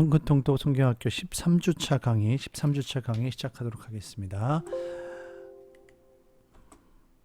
통근통독 성경학교 13주차 강의 시작하도록 하겠습니다.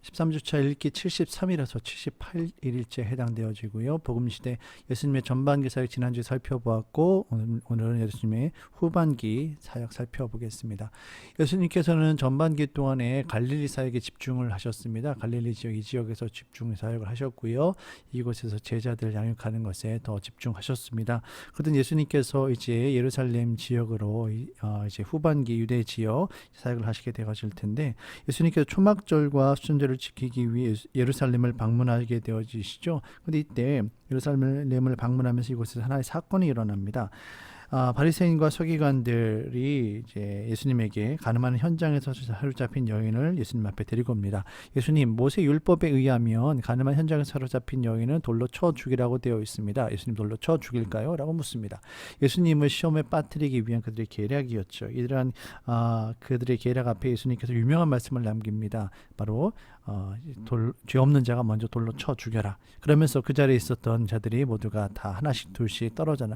13주차 읽기 73일에서 78일째 해당되어지고요. 복음시대 예수님의 전반기 사역 지난주에 살펴보았고 오늘은 예수님의 후반기 사역 살펴보겠습니다. 예수님께서는 전반기 동안에 갈릴리 사역에 집중을 하셨습니다. 갈릴리 지역, 이 지역에서 집중 사역을 하셨고요. 이곳에서 제자들 양육하는 것에 더 집중하셨습니다. 그러던 예수님께서 이제 예루살렘 지역으로 이제 후반기 유대 지역 사역을 하시게 되어질 텐데, 예수님께서 초막절과 순절을 지키기 위해 예루살렘을 방문하게 되어지시죠. 그런데 이때 예루살렘을 방문하면서 이곳에서 하나의 사건이 일어납니다. 바리새인과 서기관들이 이제 예수님에게 가늠하는 현장에서 사로잡힌 여인을 예수님 앞에 데리고 옵니다. 예수님, 모세 율법에 의하면 가늠한 현장에서 사로잡힌 여인은 돌로 쳐 죽이라고 되어 있습니다. 예수님, 돌로 쳐 죽일까요? 라고 묻습니다. 예수님을 시험에 빠뜨리기 위한 그들의 계략이었죠. 이러한 그들의 계략 앞에 예수님께서 유명한 말씀을 남깁니다. 바로 죄 없는 자가 먼저 돌로 쳐 죽여라. 그러면서 그 자리에 있었던 자들이 모두가 다 하나씩 둘씩 떨어져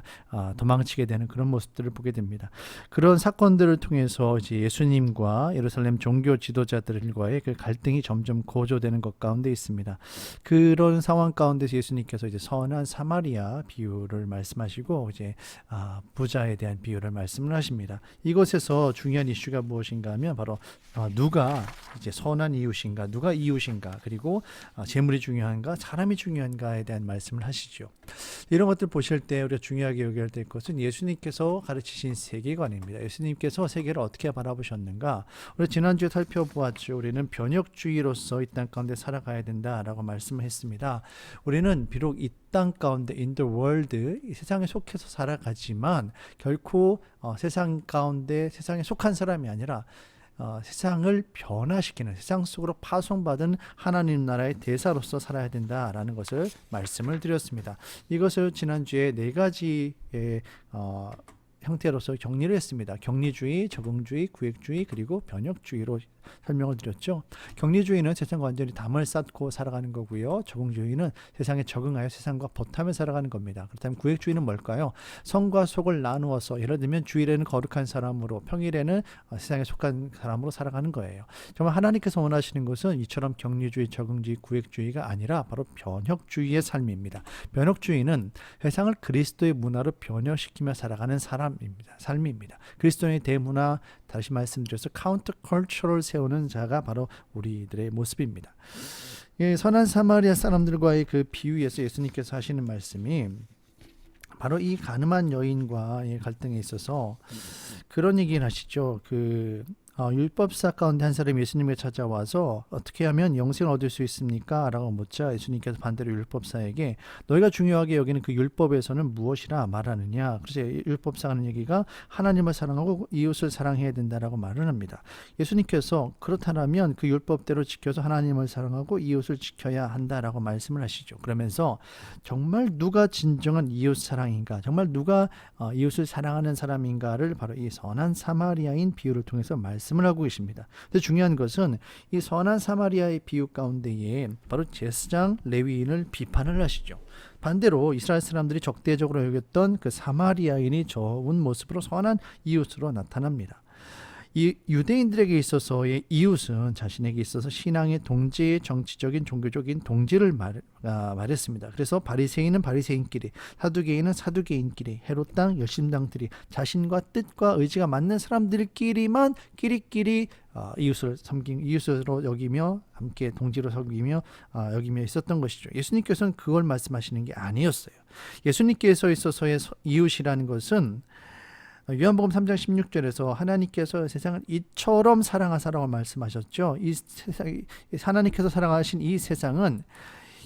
도망치게 되는 그런 모습들을 보게 됩니다. 그런 사건들을 통해서 이제 예수님과 예루살렘 종교 지도자들과의 그 갈등이 점점 고조되는 것 가운데 있습니다. 그런 상황 가운데서 예수님께서 이제 선한 사마리아 비유를 말씀하시고 이제 부자에 대한 비유를 말씀을 하십니다. 이곳에서 중요한 이슈가 무엇인가 하면 바로 누가 이제 선한 이웃인가, 누가 이웃인가, 그리고 재물이 중요한가, 사람이 중요한가에 대한 말씀을 하시죠. 이런 것들 보실 때 우리가 중요하게 여겨야 될 것은 예수님께서 가르치신 세계관입니다. 예수님께서 세계를 어떻게 바라보셨는가? 우리 지난주에 살펴보았죠. 우리는 변혁주의로서 이 땅 가운데 살아가야 된다라고 말씀을 했습니다. 우리는 비록 이 땅 가운데 in the world, 이 세상에 속해서 살아가지만 결코 세상 가운데 세상에 속한 사람이 아니라 세상을 변화시키는, 세상 속으로 파송받은 하나님 나라의 대사로서 살아야 된다라는 것을 말씀을 드렸습니다. 이것을 지난주에 네 가지의 형태로서 격리를 했습니다. 격리주의, 적응주의, 구획주의, 그리고 변혁주의로 설명을 드렸죠. 격리주의는 세상과 완전히 담을 쌓고 살아가는 거고요. 적응주의는 세상에 적응하여 세상과 보타며 살아가는 겁니다. 그렇다면 구획주의는 뭘까요? 성과 속을 나누어서, 예를 들면 주일에는 거룩한 사람으로, 평일에는 세상에 속한 사람으로 살아가는 거예요. 정말 하나님께서 원하시는 것은 이처럼 격리주의, 적응주의, 구획주의가 아니라 바로 변혁주의의 삶입니다. 변혁주의는 세상을 그리스도의 문화로 변혁시키며 살아가는 삶입니다. 그리스도의 대문화, 다시 말씀드려서 카운터 컬처를 세우는 자가 바로 우리들의 모습입니다. 선한 사마리아 사람들과의 그 비유에서 예수님께서 하시는 말씀이 바로 이 가늠한 여인과의 갈등에 있어서 그런 얘기를 하시죠. 율법사 가운데 한 사람이 예수님에 찾아와서 어떻게 하면 영생을 얻을 수 있습니까? 라고 묻자 예수님께서 반대로 율법사에게 너희가 중요하게 여기는 그 율법에서는 무엇이라 말하느냐. 그래서 율법사가 하는 얘기가 하나님을 사랑하고 이웃을 사랑해야 된다라고 말을 합니다. 예수님께서 그렇다면 그 율법대로 지켜서 하나님을 사랑하고 이웃을 지켜야 한다라고 말씀을 하시죠. 그러면서 정말 누가 진정한 이웃 사랑인가, 정말 누가 이웃을 사랑하는 사람인가를 바로 이 선한 사마리아인 비유를 통해서 말씀을 하고 계십니다. 근데 중요한 것은 이 선한 사마리아의 비유 가운데에 바로 제사장 레위인을 비판을 하시죠. 반대로 이스라엘 사람들이 적대적으로 여겼던 그 사마리아인이 좋은 모습으로 선한 이웃으로 나타납니다. 이 유대인들에게 있어서의 이웃은 자신에게 있어서 신앙의 동지의 정치적인 종교적인 동지를 말했습니다. 그래서 바리새인은 바리새인끼리, 사두개인은 사두개인끼리, 헤롯 땅, 열심당들이 자신과 뜻과 의지가 맞는 사람들끼리만 끼리끼리 이웃을 이웃으로 여기며 함께 동지로 섬기며 여기며 있었던 것이죠. 예수님께서는 그걸 말씀하시는 게 아니었어요. 예수님께서 있어서의 이웃이라는 것은 요한복음 3장 16절에서 하나님께서 세상을 이처럼 사랑하사라고 말씀하셨죠. 이 세상, 하나님께서 사랑하신 이 세상은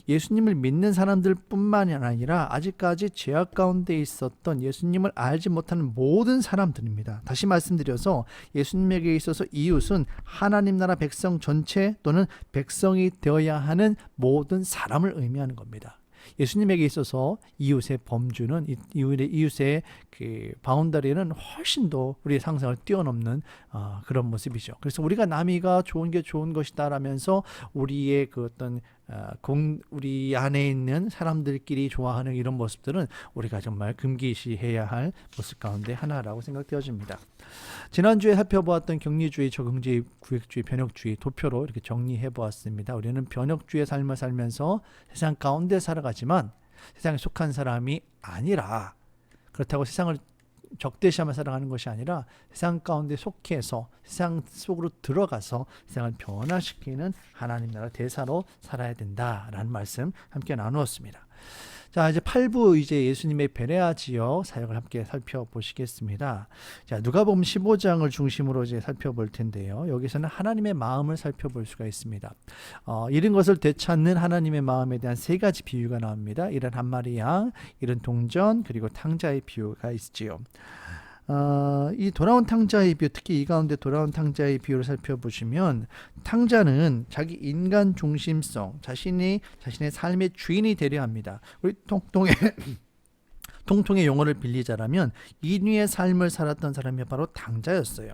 예수님을 믿는 사람들 뿐만이 아니라 아직까지 죄악 가운데 있었던 예수님을 알지 못하는 모든 사람들입니다. 다시 말씀드려서 예수님에게 있어서 이웃은 하나님 나라 백성 전체 또는 백성이 되어야 하는 모든 사람을 의미하는 겁니다. 예수님에게 있어서 이웃의 범주는, 이웃의 그 바운더리는 훨씬 더 우리의 상상을 뛰어넘는 그런 모습이죠. 그래서 우리가 남이가 좋은 게 좋은 것이다라면서 우리의 그 어떤 우리 안에 있는 사람들끼리 좋아하는 이런 모습들은 우리가 정말 금기시해야 할 모습 가운데 하나라고 생각되어집니다. 지난주에 살펴보았던 격리주의, 적응주의, 구획주의, 변혁주의 도표로 이렇게 정리해 보았습니다. 우리는 변혁주의 삶을 살면서 세상 가운데 살아가지만 세상에 속한 사람이 아니라, 그렇다고 세상을 적대시하며 살아가는 것이 아니라 세상 가운데 속해서 세상 속으로 들어가서 세상을 변화시키는 하나님 나라 대사로 살아야 된다라는 말씀 함께 나누었습니다. 자, 이제 8부 이제 예수님의 베레아 지역 사역을 함께 살펴보시겠습니다. 자, 누가복음 15장을 중심으로 이제 살펴볼 텐데요. 여기서는 하나님의 마음을 살펴볼 수가 있습니다. 잃은 것을 되찾는 하나님의 마음에 대한 세 가지 비유가 나옵니다. 잃은 한 마리 양, 잃은 동전, 그리고 탕자의 비유가 있지요. 이 돌아온 탕자의 비유, 특히 이 가운데 돌아온 탕자의 비유를 살펴보시면 탕자는 자기 인간 중심성, 자신의 삶의 주인이 되려 합니다. 우리 통통의 용어를 빌리자라면 인위의 삶을 살았던 사람이 바로 탕자였어요.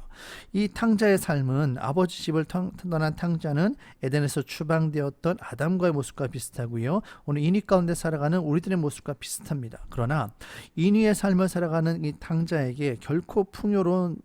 이 탕자의 삶은 아버지 집을 떠난 탕자는 에덴에서 추방되었던 아담과의 모습과 비슷하고요. 오늘 인위 가운데 살아가는 우리들의 모습과 비슷합니다. 그러나 인위의 삶을 살아가는 이 탕자에게 결코 풍요로운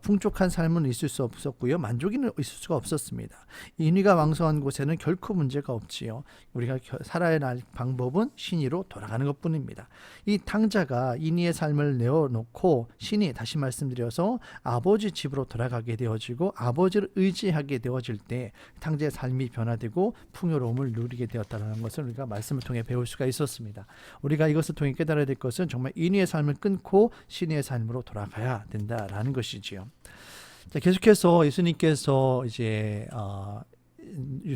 풍족한 삶은 있을 수 없었고요. 만족이 있을 수가 없었습니다. 인위가 왕성한 곳에는 결코 문제가 없지요. 우리가 살아야 할 방법은 신의로 돌아가는 것뿐입니다. 이 탕자가 인위의 삶을 내어놓고 신이, 다시 말씀드려서 아버지 집으로 돌아가게 되어지고 아버지를 의지하게 되어질 때 탕자의 삶이 변화되고 풍요로움을 누리게 되었다는 것을 우리가 말씀을 통해 배울 수가 있었습니다. 우리가 이것을 통해 깨달아야 될 것은 정말 인위의 삶을 끊고 신의 삶으로 돌아가야 된다라는 것이지요. 자, 계속해서 예수님께서 이제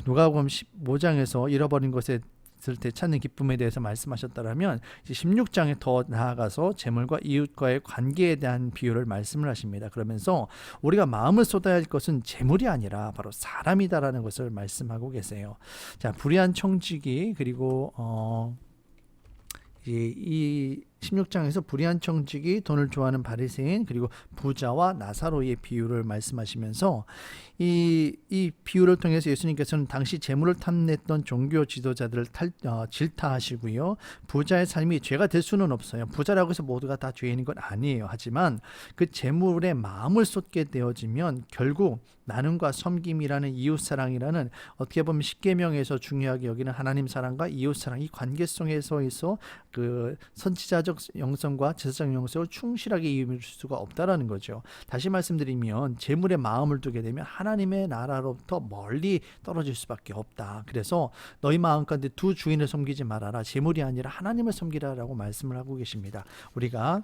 누가복음 15장에서 잃어버린 것을 되찾는 기쁨에 대해서 말씀하셨다면 16장에 더 나아가서 재물과 이웃과의 관계에 대한 비유를 말씀을 하십니다. 그러면서 우리가 마음을 쏟아야 할 것은 재물이 아니라 바로 사람이다라는 것을 말씀하고 계세요. 자, 불의한 청지기, 그리고 이 16장에서 불의한 청지기, 돈을 좋아하는 바리새인, 그리고 부자와 나사로의 비유를 말씀하시면서 이 비유를 통해서 예수님께서는 당시 재물을 탐냈던 종교 지도자들을 질타하시고요. 부자의 삶이 죄가 될 수는 없어요. 부자라고 해서 모두가 다 죄인인 건 아니에요. 하지만 그 재물에 마음을 쏟게 되어지면 결국 나눔과 섬김이라는 이웃사랑이라는, 어떻게 보면 십계명에서 중요하게 여기는 하나님 사랑과 이웃사랑, 이 관계성에서 그 선지자적 영성과 제사장 영성을 충실하게 이룰 수가 없다라는 거죠. 다시 말씀드리면 재물에 마음을 두게 되면 하나님의 나라로부터 멀리 떨어질 수밖에 없다. 그래서 너희 마음 가운데 두 주인을 섬기지 말아라. 재물이 아니라 하나님을 섬기라라고 말씀을 하고 계십니다. 우리가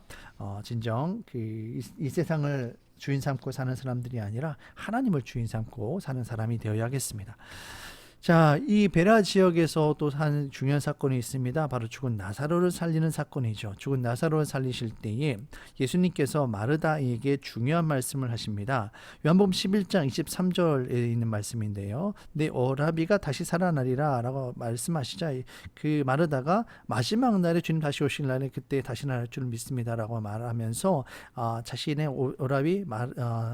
진정 이 세상을 주인 삼고 사는 사람들이 아니라 하나님을 주인 삼고 사는 사람이 되어야겠습니다. 자, 이 베라 지역에서 또 한 중요한 사건이 있습니다. 바로 죽은 나사로를 살리는 사건이죠. 죽은 나사로를 살리실 때에 예수님께서 마르다에게 중요한 말씀을 하십니다. 요한복음 11장 23절에 있는 말씀인데요. 내 오라비가 다시 살아나리라 라고 말씀하시자 그 마르다가 마지막 날에 주님 다시 오실 날에 그때 다시 날 줄 믿습니다 라고 말하면서 자신의 오라비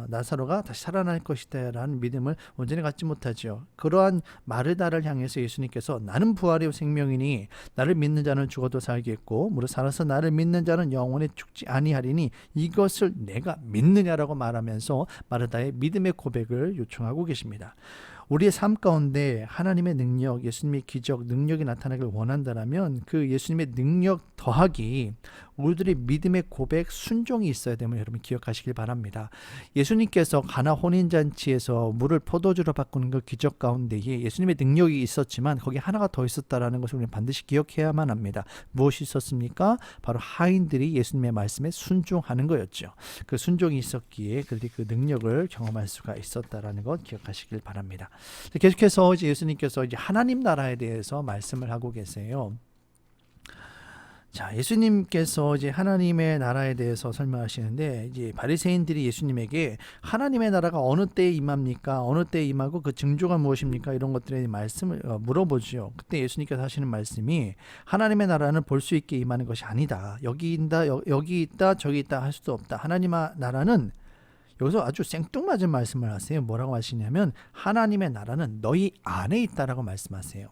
나사로가 다시 살아날 것이다 라는 믿음을 온전히 갖지 못하죠. 그러한 마르다를 향해서 예수님께서 나는 부활의 생명이니 나를 믿는 자는 죽어도 살겠고 무릇 살아서 나를 믿는 자는 영원히 죽지 아니하리니 이것을 내가 믿느냐라고 말하면서 마르다의 믿음의 고백을 요청하고 계십니다. 우리의 삶 가운데 하나님의 능력, 예수님의 기적, 능력이 나타나길 원한다면 그 예수님의 능력 더하기 우리들의 믿음의 고백, 순종이 있어야 됨을 여러분 기억하시길 바랍니다. 예수님께서 가나 혼인잔치에서 물을 포도주로 바꾸는 그 기적 가운데에 예수님의 능력이 있었지만 거기 하나가 더 있었다라는 것을 우리는 반드시 기억해야만 합니다. 무엇이 있었습니까? 바로 하인들이 예수님의 말씀에 순종하는 거였죠. 그 순종이 있었기에 그들이 그 능력을 경험할 수가 있었다라는 것 기억하시길 바랍니다. 계속해서 이제 예수님께서 이제 하나님 나라에 대해서 말씀을 하고 계세요. 자, 예수님께서 이제 하나님의 나라에 대해서 설명하시는데 이제 바리새인들이 예수님에게 하나님의 나라가 어느 때에 임합니까? 어느 때에 임하고 그 징조가 무엇입니까? 이런 것들에 말씀을 물어보죠. 그때 예수님께서 하시는 말씀이 하나님의 나라는 볼 수 있게 임하는 것이 아니다. 여기 있다, 저기 있다 할 수도 없다. 하나님의 나라는 여기서 아주 생뚱맞은 말씀을 하세요. 뭐라고 하시냐면 하나님의 나라는 너희 안에 있다라고 말씀하세요.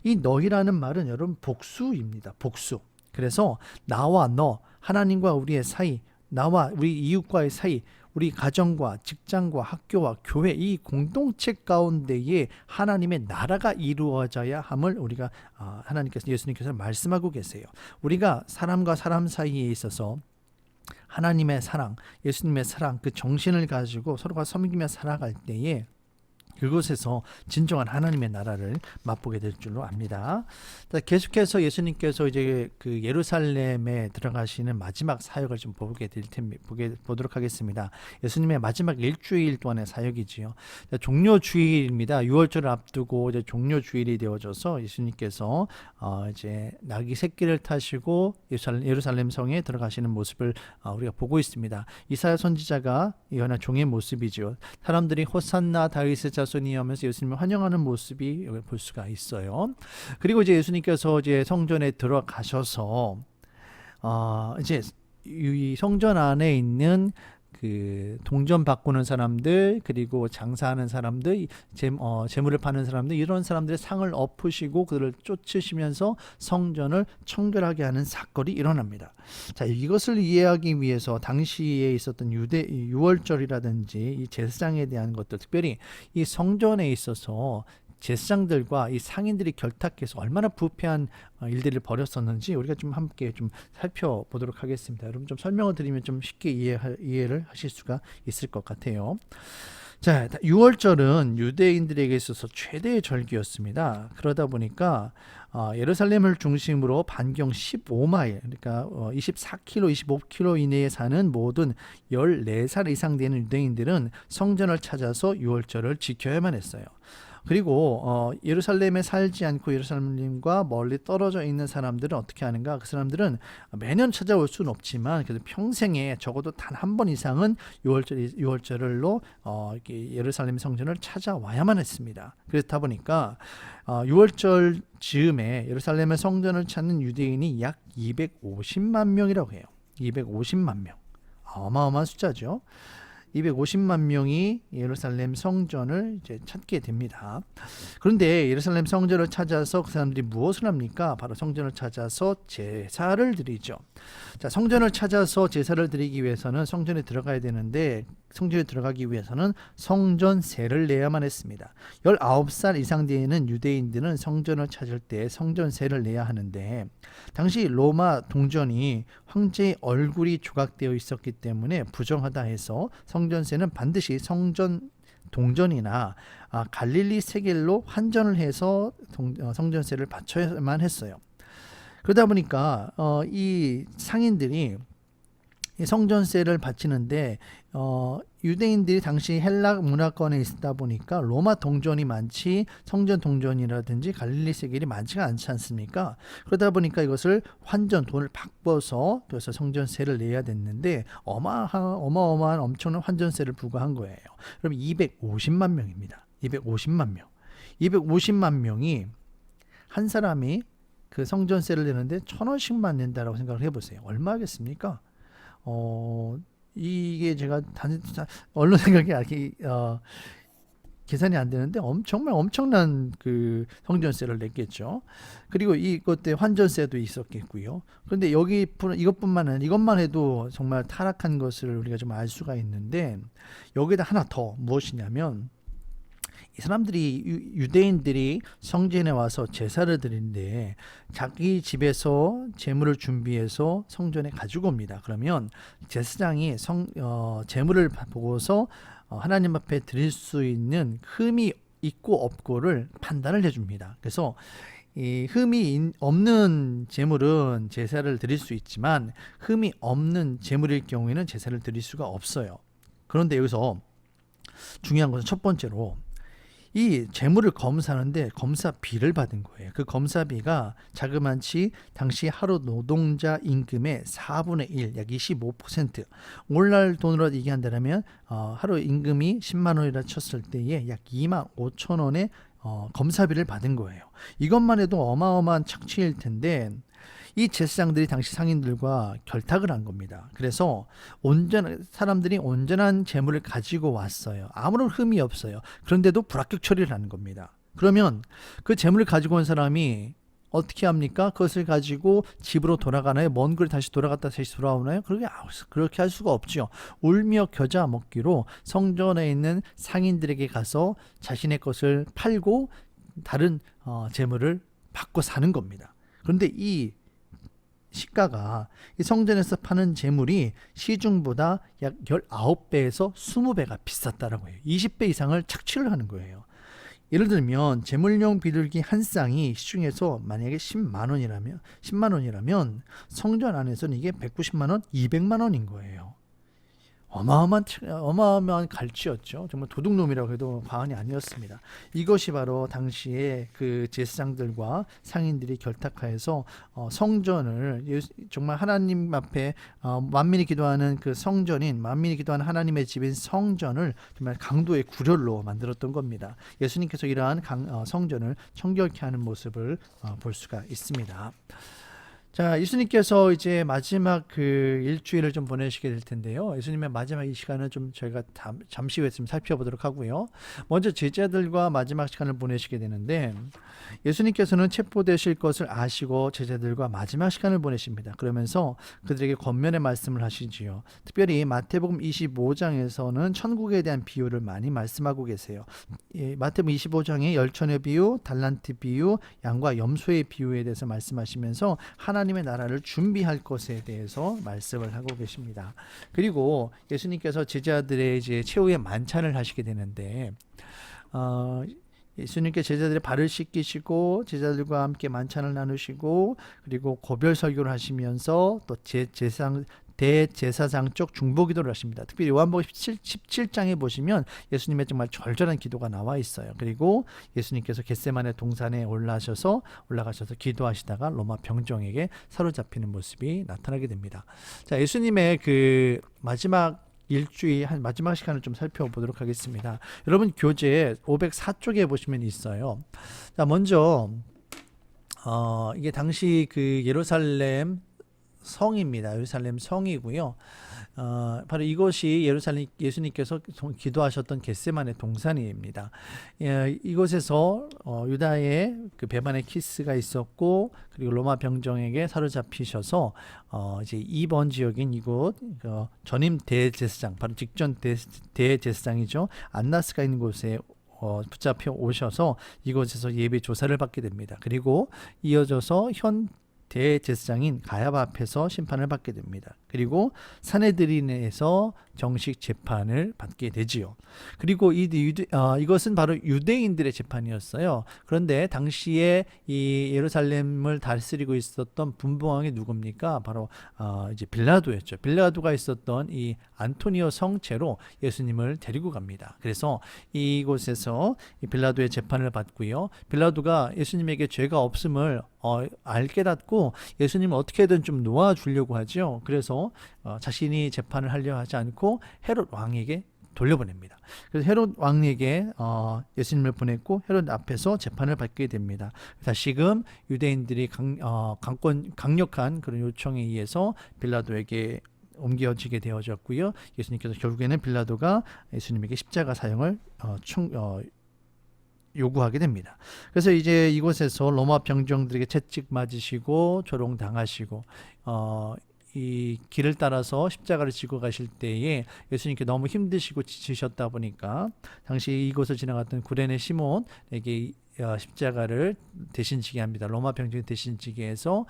이 너희라는 말은 여러분 복수입니다. 복수. 그래서 나와 너, 하나님과 우리의 사이, 나와 우리 이웃과의 사이, 우리 가정과 직장과 학교와 교회 이 공동체 가운데에 하나님의 나라가 이루어져야 함을 우리가 하나님께서 예수님께서 말씀하고 계세요. 우리가 사람과 사람 사이에 있어서 하나님의 사랑, 예수님의 사랑 그 정신을 가지고 서로가 섬기며 살아갈 때에 그곳에서 진정한 하나님의 나라를 맛보게 될 줄로 압니다. 계속해서 예수님께서 이제 그 예루살렘에 들어가시는 마지막 사역을 좀 보도록 하겠습니다. 예수님의 마지막 일주일 동안의 사역이지요. 종료주일입니다. 6월절을 앞두고 이제 종료주일이 되어져서 예수님께서 이제 나귀 새끼를 타시고 예루살렘 성에 들어가시는 모습을 우리가 보고 있습니다. 이사야 선지자가 이거나 종의 모습이지요. 사람들이 호산나 다윗의 자손이 하면서 예수님을 환영하는 모습이 여기 볼 수가 있어요. 그리고 이제 예수님께서 이제 성전에 들어가셔서 이제 이 성전 안에 있는 그 동전 바꾸는 사람들 그리고 장사하는 사람들 재물을 파는 사람들 이런 사람들의 상을 엎으시고 그들을 쫓으시면서 성전을 청결하게 하는 사건이 일어납니다. 자, 이것을 이해하기 위해서 당시에 있었던 유월절이라든지 이 제사장에 대한 것들 특별히 이 성전에 있어서 제사장들과 이 상인들이 결탁해서 얼마나 부패한 일들을 벌였었는지 우리가 좀 함께 좀 살펴보도록 하겠습니다. 여러분 좀 설명을 드리면 좀 쉽게 이해를 하실 수가 있을 것 같아요. 자, 6월절은 유대인들에게 있어서 최대의 절기였습니다. 그러다 보니까 예루살렘을 중심으로 반경 15마일, 그러니까 24km, 25km 이내에 사는 모든 14살 이상 되는 유대인들은 성전을 찾아서 6월절을 지켜야만 했어요. 그리고 예루살렘에 살지 않고 예루살렘과 멀리 떨어져 있는 사람들은 어떻게 하는가? 그 사람들은 매년 찾아올 수는 없지만 그래도 평생에 적어도 단 한 번 이상은 6월절로 예루살렘 성전을 찾아와야만 했습니다. 그렇다 보니까 6월절 즈음에 예루살렘의 성전을 찾는 유대인이 약 250만 명이라고 해요. 250만 명. 어마어마한 숫자죠. 250만 명이 예루살렘 성전을 이제 찾게 됩니다. 그런데 예루살렘 성전을 찾아서 그 사람들이 무엇을 합니까? 바로 성전을 찾아서 제사를 드리죠. 자, 성전을 찾아서 제사를 드리기 위해서는 성전에 들어가야 되는데 성전에 들어가기 위해서는 성전세를 내야만 했습니다. 19살 이상 되는 유대인들은 성전을 찾을 때 성전세를 내야 하는데 당시 로마 동전이 황제의 얼굴이 조각되어 있었기 때문에 부정하다 해서 성전세는 반드시 동전이나 갈릴리 세겔로 환전을 해서 성전세를 바쳐야만 했어요. 그러다 보니까 이 상인들이 성전세를 바치는데 유대인들이 당시 헬라 문화권에 있다 보니까 로마 동전이 많지 성전 동전이라든지 갈릴리 세겔이 많지가 않지 않습니까? 그러다 보니까 이것을 환전 돈을 바꿔서 그래서 성전세를 내야 됐는데 어마어마한 엄청난 환전세를 부과한 거예요. 그럼 250만 명입니다. 250만 명. 250만 명이 한 사람이 그 성전세를 내는데 1,000원씩만 낸다라고 생각을 해보세요. 얼마 하겠습니까? 이게 제가 언론 생각이 계산이 안 되는데 정말 엄청난 그 성전세를 냈겠죠. 그리고 이것 때 환전세도 있었겠고요. 그런데 이것만 해도 정말 타락한 것을 우리가 좀 알 수가 있는데 여기다 하나 더 무엇이냐면 이 사람들이 유대인들이 성전에 와서 제사를 드리는데 자기 집에서 제물을 준비해서 성전에 가지고 옵니다. 그러면 제사장이 제물을 보고서 하나님 앞에 드릴 수 있는 흠이 있고 없고를 판단을 해줍니다. 그래서 이 흠이 없는 제물은 제사를 드릴 수 있지만 흠이 없는 제물일 경우에는 제사를 드릴 수가 없어요. 그런데 여기서 중요한 것은 첫 번째로 이 재물을 검사하는데 검사비를 받은 거예요. 그 검사비가 자그마치 당시 하루 노동자 임금의 4분의 1, 약 25%. 오늘날 돈으로 얘기한다면 하루 임금이 10만 원이라 쳤을 때에 약 2만 5천 원의 검사비를 받은 거예요. 이것만 해도 어마어마한 착취일 텐데 이 제사장들이 당시 상인들과 결탁을 한 겁니다. 그래서 사람들이 온전한 재물을 가지고 왔어요. 아무런 흠이 없어요. 그런데도 불합격 처리를 하는 겁니다. 그러면 그 재물을 가지고 온 사람이 어떻게 합니까? 그것을 가지고 집으로 돌아가나요? 먼 거리 다시 돌아갔다 다시 돌아오나요? 그렇게 할 수가 없죠. 울며 겨자 먹기로 성전에 있는 상인들에게 가서 자신의 것을 팔고 다른 재물을 받고 사는 겁니다. 그런데 이 시가가 이 성전에서 파는 재물이 시중보다 약 19배에서 20배가 비쌌다라고 해요. 20배 이상을 착취를 하는 거예요. 예를 들면 재물용 비둘기 한 쌍이 시중에서 만약에 10만 원이라면 성전 안에서는 이게 190만 원, 200만 원인 거예요. 어마어마한 갈취였죠. 정말 도둑놈이라고 해도 과언이 아니었습니다. 이것이 바로 당시에 그 제사장들과 상인들이 결탁하여서 성전을 정말 하나님 앞에 만민이 기도하는 그 성전인 만민이 기도하는 하나님의 집인 성전을 정말 강도의 구렬로 만들었던 겁니다. 예수님께서 이러한 성전을 청결케 하는 모습을 볼 수가 있습니다. 자, 예수님께서 이제 마지막 그 일주일을 좀 보내시게 될 텐데요. 예수님의 마지막 이 시간을 좀 저희가 잠시 후에 좀 살펴보도록 하고요. 먼저 제자들과 마지막 시간을 보내시게 되는데 예수님께서는 체포되실 것을 아시고 제자들과 마지막 시간을 보내십니다. 그러면서 그들에게 권면의 말씀을 하시지요. 특별히 마태복음 25장에서는 천국에 대한 비유를 많이 말씀하고 계세요. 마태복음 25장의 열천의 비유, 달란트 비유, 양과 염소의 비유에 대해서 말씀하시면서 하나님의 나라를 준비할 것에 대해서 말씀을 하고 계십니다. 그리고 예수님께서 제자들의 이제 최후의 만찬을 하시게 되는데 예수님께 제자들의 발을 씻기시고 제자들과 함께 만찬을 나누시고 그리고 고별 설교를 하시면서 또 대제사장 쪽 중보기도를 하십니다. 특별히 요한복음 17장에 보시면 예수님의 정말 절절한 기도가 나와 있어요. 그리고 예수님께서 겟세마네 동산에 올라가셔서 기도하시다가 로마 병정에게 사로잡히는 모습이 나타나게 됩니다. 자, 예수님의 그 마지막 일주일 한 마지막 시간을 좀 살펴보도록 하겠습니다. 여러분 교재 504쪽에 보시면 있어요. 자, 먼저 이게 당시 그 예루살렘 성입니다. 예루살렘 성이고요. 바로 이것이 예루살렘 예수님께서 기도하셨던 겟세마네 동산입니다. 이곳에서 유다의 그 배반의 키스가 있었고 그리고 로마 병정에게 사로잡히셔서 이제 2번 지역인 이곳 전임 대제사장 바로 직전 대제사장이죠. 안나스가 있는 곳에 붙잡혀 오셔서 이곳에서 예배 조사를 받게 됩니다. 그리고 이어져서 현 대제사장인 가야바 앞에서 심판을 받게 됩니다. 그리고 사내들인에서 정식 재판을 받게 되지요. 그리고 이것은 바로 유대인들의 재판이었어요. 그런데 당시에 이 예루살렘을 다스리고 있었던 분봉왕이 누굽니까? 바로 이제 빌라도였죠. 빌라도가 있었던 이 안토니오 성체로 예수님을 데리고 갑니다. 그래서 이곳에서 이 빌라도의 재판을 받고요. 빌라도가 예수님에게 죄가 없음을 깨닫고 예수님을 어떻게든 좀 놓아주려고 하죠. 그래서 자신이 재판을 하려 하지 않고 헤롯 왕에게 돌려보냅니다. 그래서 헤롯 왕에게 예수님을 보냈고 헤롯 앞에서 재판을 받게 됩니다. 다시금 유대인들이 강력한 그런 요청에 의해서 빌라도에게 옮겨지게 되어졌고요. 예수님께서 결국에는 빌라도가 예수님에게 십자가 사형을 요구하게 됩니다. 그래서 이제 이곳에서 로마 병정들에게 채찍 맞으시고 조롱당하시고 이 길을 따라서 십자가를 지고 가실 때에 예수님께 너무 힘드시고 지치셨다 보니까 당시 이곳을 지나갔던 구레네 시몬에게 십자가를 대신 지게 합니다. 로마 병정이 대신 지게 해서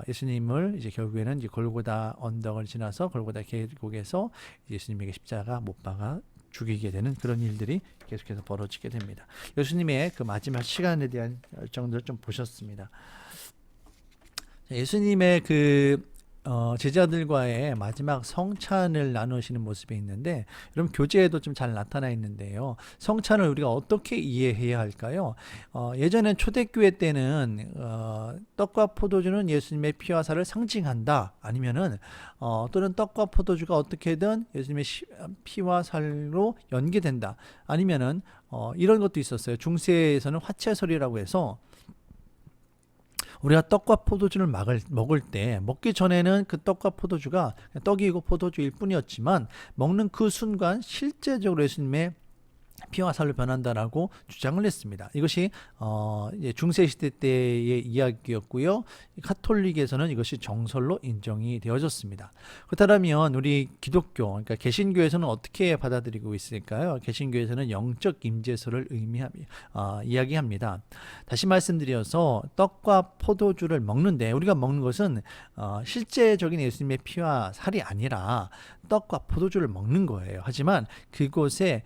예수님을 이제 결국에는 이제 골고다 언덕을 지나서 골고다 계곡에서 예수님에게 십자가 못 박아 죽이게 되는 그런 일들이 계속해서 벌어지게 됩니다. 예수님의 그 마지막 시간에 대한 열정들을 좀 보셨습니다. 예수님의 그 제자들과의 마지막 성찬을 나누시는 모습이 있는데 여러분 교재에도 좀 잘 나타나 있는데요. 성찬을 우리가 어떻게 이해해야 할까요? 예전엔 초대교회 때는 떡과 포도주는 예수님의 피와 살을 상징한다. 아니면은 또는 떡과 포도주가 어떻게든 예수님의 피와 살로 연계된다. 아니면은 이런 것도 있었어요. 중세에서는 화채설이라고 해서 우리가 떡과 포도주를 먹을 때 먹기 전에는 그 떡과 포도주가 떡이고 포도주일 뿐이었지만 먹는 그 순간 실제적으로 예수님의 피와 살로 변한다라고 주장을 했습니다. 이것이 이제 중세 시대 때의 이야기였고요. 카톨릭에서는 이것이 정설로 인정이 되어졌습니다. 그렇다면 우리 기독교, 그러니까 개신교에서는 어떻게 받아들이고 있을까요? 개신교에서는 영적 임재소를 이야기합니다. 다시 말씀드려서 떡과 포도주를 먹는데 우리가 먹는 것은 실제적인 예수님의 피와 살이 아니라 떡과 포도주를 먹는 거예요. 하지만 그곳에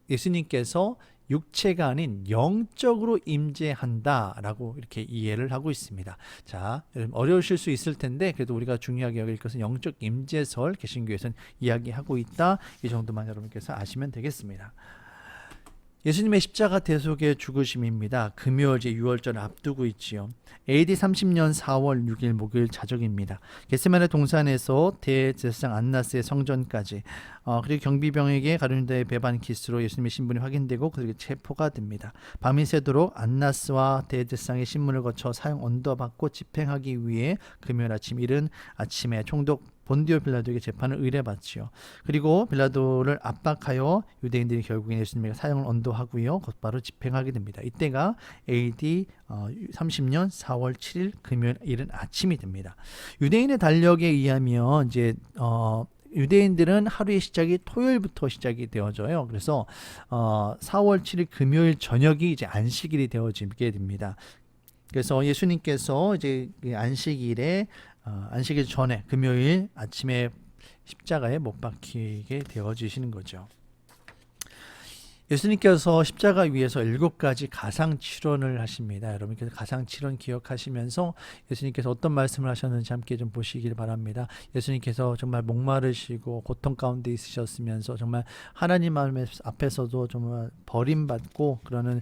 예수님께서 육체가 아닌 영적으로 임재한다라고 이렇게 이해를 하고 있습니다. 자, 여러분 어려우실 수 있을 텐데 그래도 우리가 중요하게 여길 것은 영적 임재설 개신교에서는 이야기하고 있다. 이 정도만 여러분께서 아시면 되겠습니다. 예수님의 십자가 대속의 죽으심입니다. 금요일 제6월절을 앞두고 있지요. AD 30년 4월 6일 목요일 자정입니다. 겟세마네 동산에서 대제사장 안나스의 성전까지 그리고 경비병에게 가룟유다의 배반 키스로 예수님의 신분이 확인되고 그들에게 체포가 됩니다. 밤이 새도록 안나스와 대제사장의 신문을 거쳐 사형 언도받고 집행하기 위해 금요일 아침 이른 아침에 총독 본디오 빌라도에게 재판을 의뢰받지요. 그리고 빌라도를 압박하여 유대인들이 결국엔 예수님에게 사형을 언도하고요. 곧바로 집행하게 됩니다. 이때가 AD 30년 4월 7일 금요일 이른 아침이 됩니다. 유대인의 달력에 의하면 이제 유대인들은 하루의 시작이 토요일부터 시작이 되어져요. 그래서 4월 7일 금요일 저녁이 이제 안식일이 되어지게 됩니다. 그래서 예수님께서 이제 안식일 전에 금요일 아침에 십자가에 못 박히게 되어지시는 거죠. 예수님께서 십자가 위에서 7가지 가상칠언을 하십니다. 여러분께서 가상칠언 기억하시면서 예수님께서 어떤 말씀을 하셨는지 함께 좀 보시길 바랍니다. 예수님께서 정말 목마르시고 고통 가운데 있으셨으면서 정말 하나님 앞에서도 정말 버림받고 그러는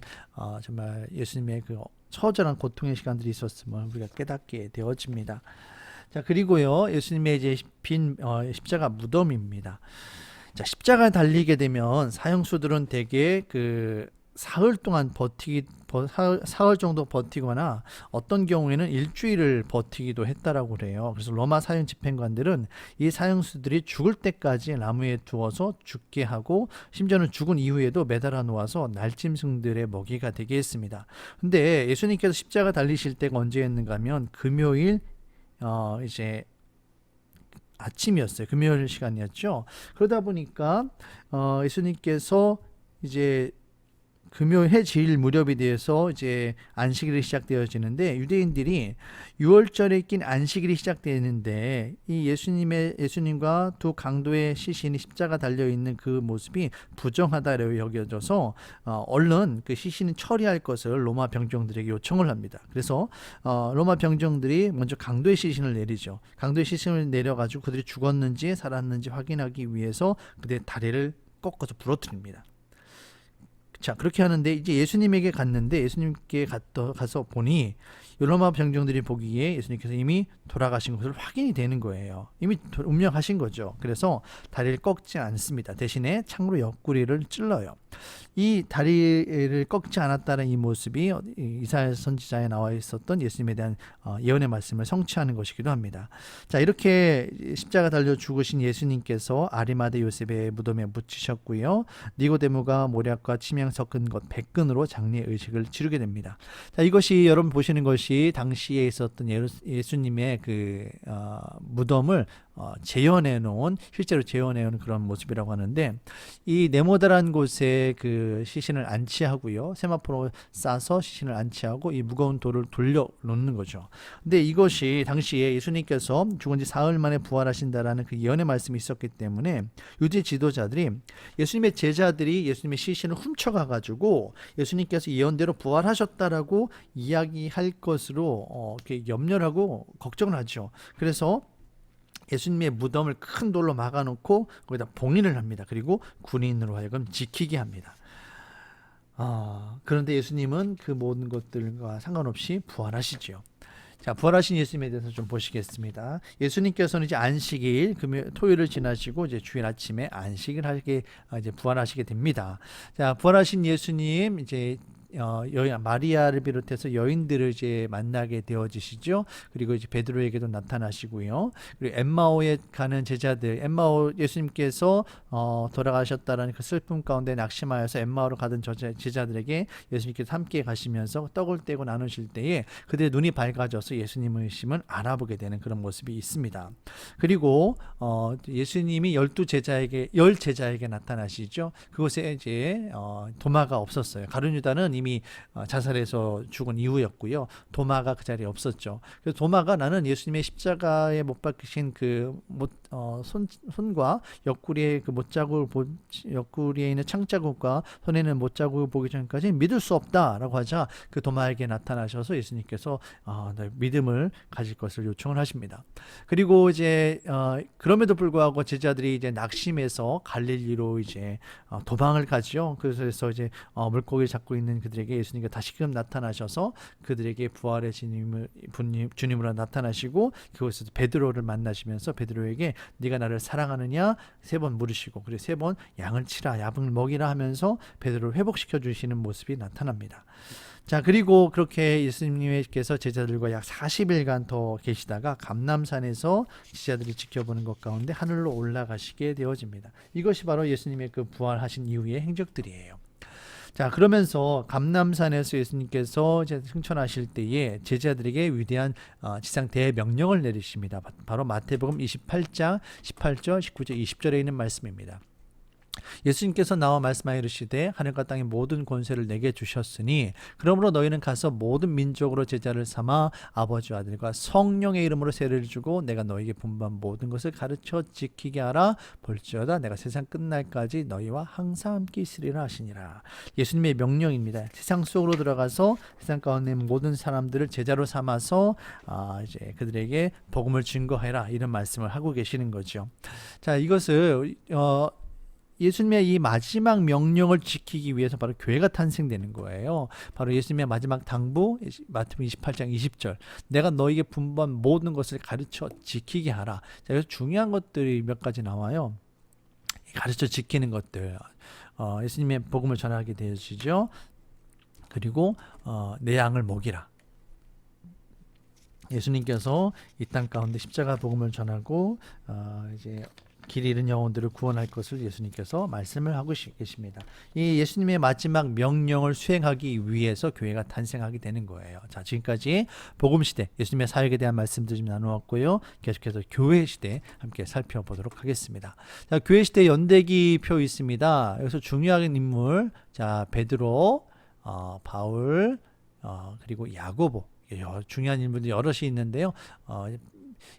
정말 예수님의 그 처절한 고통의 시간들이 있었음을 우리가 깨닫게 되어집니다. 자, 그리고요, 예수님의 이제 빈 십자가 무덤입니다. 자, 십자가에 달리게 되면 사형수들은 대개 그 사흘 동안 사흘 정도 버티거나 어떤 경우에는 일주일을 버티기도 했다라고 그래요. 그래서 로마 사형 집행관들은 이 사형수들이 죽을 때까지 나무에 두어서 죽게 하고 심지어는 죽은 이후에도 매달아 놓아서 날짐승들의 먹이가 되게 했습니다. 근데 예수님께서 십자가 달리실 때가 언제였는가 하면 금요일 이제 아침이었어요. 금요일 시간이었죠. 그러다 보니까 예수님께서 이제 금요일 해질 무렵이 되어서 이제 안식일이 시작되어지는데 유대인들이 6월절에 낀 안식일이 시작되는데 이 예수님과 두 강도의 시신이 십자가 달려 있는 그 모습이 부정하다고 여겨져서 얼른 그 시신을 처리할 것을 로마 병정들에게 요청을 합니다. 그래서 로마 병정들이 먼저 강도의 시신을 내리죠. 강도의 시신을 내려가지고 그들이 죽었는지 살았는지 확인하기 위해서 그들의 다리를 꺾어서 부러뜨립니다. 자, 그렇게 하는데 이제 예수님에게 갔는데 예수님께 가서 보니 로마 병정들이 보기에 예수님께서 이미 돌아가신 것을 확인이 되는 거예요. 이미 운명하신 거죠. 그래서 다리를 꺾지 않습니다. 대신에 창으로 옆구리를 찔러요. 이 다리를 꺾지 않았다는 이 모습이 이사야 선지자에 나와 있었던 예수님에 대한 예언의 말씀을 성취하는 것이기도 합니다. 자, 이렇게 십자가 달려 죽으신 예수님께서 아리마대 요셉의 무덤에 묻히셨고요. 니고데모가 모략과 침향 섞은 것 100근으로 장례 의식을 치르게 됩니다. 자, 이것이 여러분 보시는 것이 당시에 있었던 예수님의 그 무덤을 실제로 재현해 놓은 그런 모습이라고 하는데, 이 네모다란 곳에 그 시신을 안치하고요, 세마포로 싸서 시신을 안치하고 이 무거운 돌을 돌려 놓는 거죠. 근데 이것이 당시에 예수님께서 죽은 지 사흘 만에 부활하신다라는 그 예언의 말씀이 있었기 때문에 유대 지도자들이 예수님의 제자들이 예수님의 시신을 훔쳐가 가지고 예수님께서 예언대로 부활하셨다라고 이야기할 것으로 이렇게 염려를 하고 걱정을 하죠. 그래서 예수님의 무덤을 큰 돌로 막아놓고 거기다 봉인을 합니다. 그리고 군인으로 하여금 지키게 합니다. 그런데 예수님은 그 모든 것들과 상관없이 부활하시죠. 자, 부활하신 예수님에 대해서 좀 보시겠습니다. 예수님께서는 이제 안식일, 토요일을 지나시고 이제 주일 아침에 안식을 하게 이제 부활하시게 됩니다. 자, 부활하신 예수님 이제 마리아를 비롯해서 여인들을 이제 만나게 되어지시죠. 그리고 이제 베드로에게도 나타나시고요. 그리고 엠마오에 가는 제자들, 엠마오 예수님께서 돌아가셨다라는 그 슬픔 가운데 낙심하여서 엠마오로 가던 제자들에게 예수님께서 함께 가시면서 떡을 떼고 나누실 때에 그들의 눈이 밝아져서 예수님의 심을 알아보게 되는 그런 모습이 있습니다. 그리고 예수님이 10제자에게 나타나시죠. 그곳에 이제 도마가 없었어요. 가룟 유다는 이미 자살해서 죽은 이후였고요. 도마가 그 자리에 없었죠. 그래서 도마가 나는 예수님의 십자가에 못 박히신 그 손과 옆구리에 그 옆구리에 있는 창자국과 손에 있는 못자국을 보기 전까지 믿을 수 없다라고 하자 그 도마에게 나타나셔서 예수님께서 믿음을 가질 것을 요청을 하십니다. 그리고 이제 그럼에도 불구하고 제자들이 이제 낙심해서 갈릴리로 이제 도망을 가죠. 그래서 이제 물고기를 잡고 있는 그들에게 예수님께서 다시금 나타나셔서 그들에게 부활의 주님으로 나타나시고 그곳에서 베드로를 만나시면서 베드로에게 네가 나를 사랑하느냐 3번 물으시고 그리고 3번 양을 치라 양을 먹이라 하면서 베드로를 회복시켜 주시는 모습이 나타납니다. 자, 그리고 그렇게 예수님께서 제자들과 약 40일간 더 계시다가 감람산에서 제자들이 지켜보는 것 가운데 하늘로 올라가시게 되어집니다. 이것이 바로 예수님의 그 부활하신 이후의 행적들이에요. 자, 그러면서 감람산에서 예수님께서 승천하실 때에 제자들에게 위대한 지상 대명령을 내리십니다. 바로 마태복음 28장 18절, 19절, 20절에 있는 말씀입니다. 예수님께서 나와 말씀하여 이르시되 하늘과 땅의 모든 권세를 내게 주셨으니 그러므로 너희는 가서 모든 민족으로 제자를 삼아 아버지와 아들과 성령의 이름으로 세례를 주고 내가 너희에게 분부한 모든 것을 가르쳐 지키게 하라. 볼지어다 내가 세상 끝날까지 너희와 항상 함께 있으리라 하시니라. 예수님의 명령입니다. 세상 속으로 들어가서 세상 가운데 모든 사람들을 제자로 삼아서 이제 그들에게 복음을 증거해라 이런 말씀을 하고 계시는 거죠. 자, 이것을 예수님의 이 마지막 명령을 지키기 위해서 바로 교회가 탄생되는 거예요. 바로 예수님의 마지막 당부 마태복음 28장 20절 내가 너에게 분부한 모든 것을 가르쳐 지키게 하라. 자, 그래서 중요한 것들이 몇 가지 나와요. 가르쳐 지키는 것들 예수님의 복음을 전하게 되시죠. 그리고 내 양을 먹이라. 예수님께서 이 땅 가운데 십자가 복음을 전하고 이제 길 잃은 영혼들을 구원할 것을 예수님께서 말씀을 하고 계십니다. 이 예수님의 마지막 명령을 수행하기 위해서 교회가 탄생하게 되는 거예요. 자, 지금까지 복음 시대 예수님의 사역에 대한 말씀들 좀 나누었고요. 계속해서 교회 시대 함께 살펴보도록 하겠습니다. 자, 교회 시대 연대기 표 있습니다. 여기서 중요한 인물, 자, 베드로, 바울, 그리고 야고보, 중요한 인물들이 여럿이 있는데요.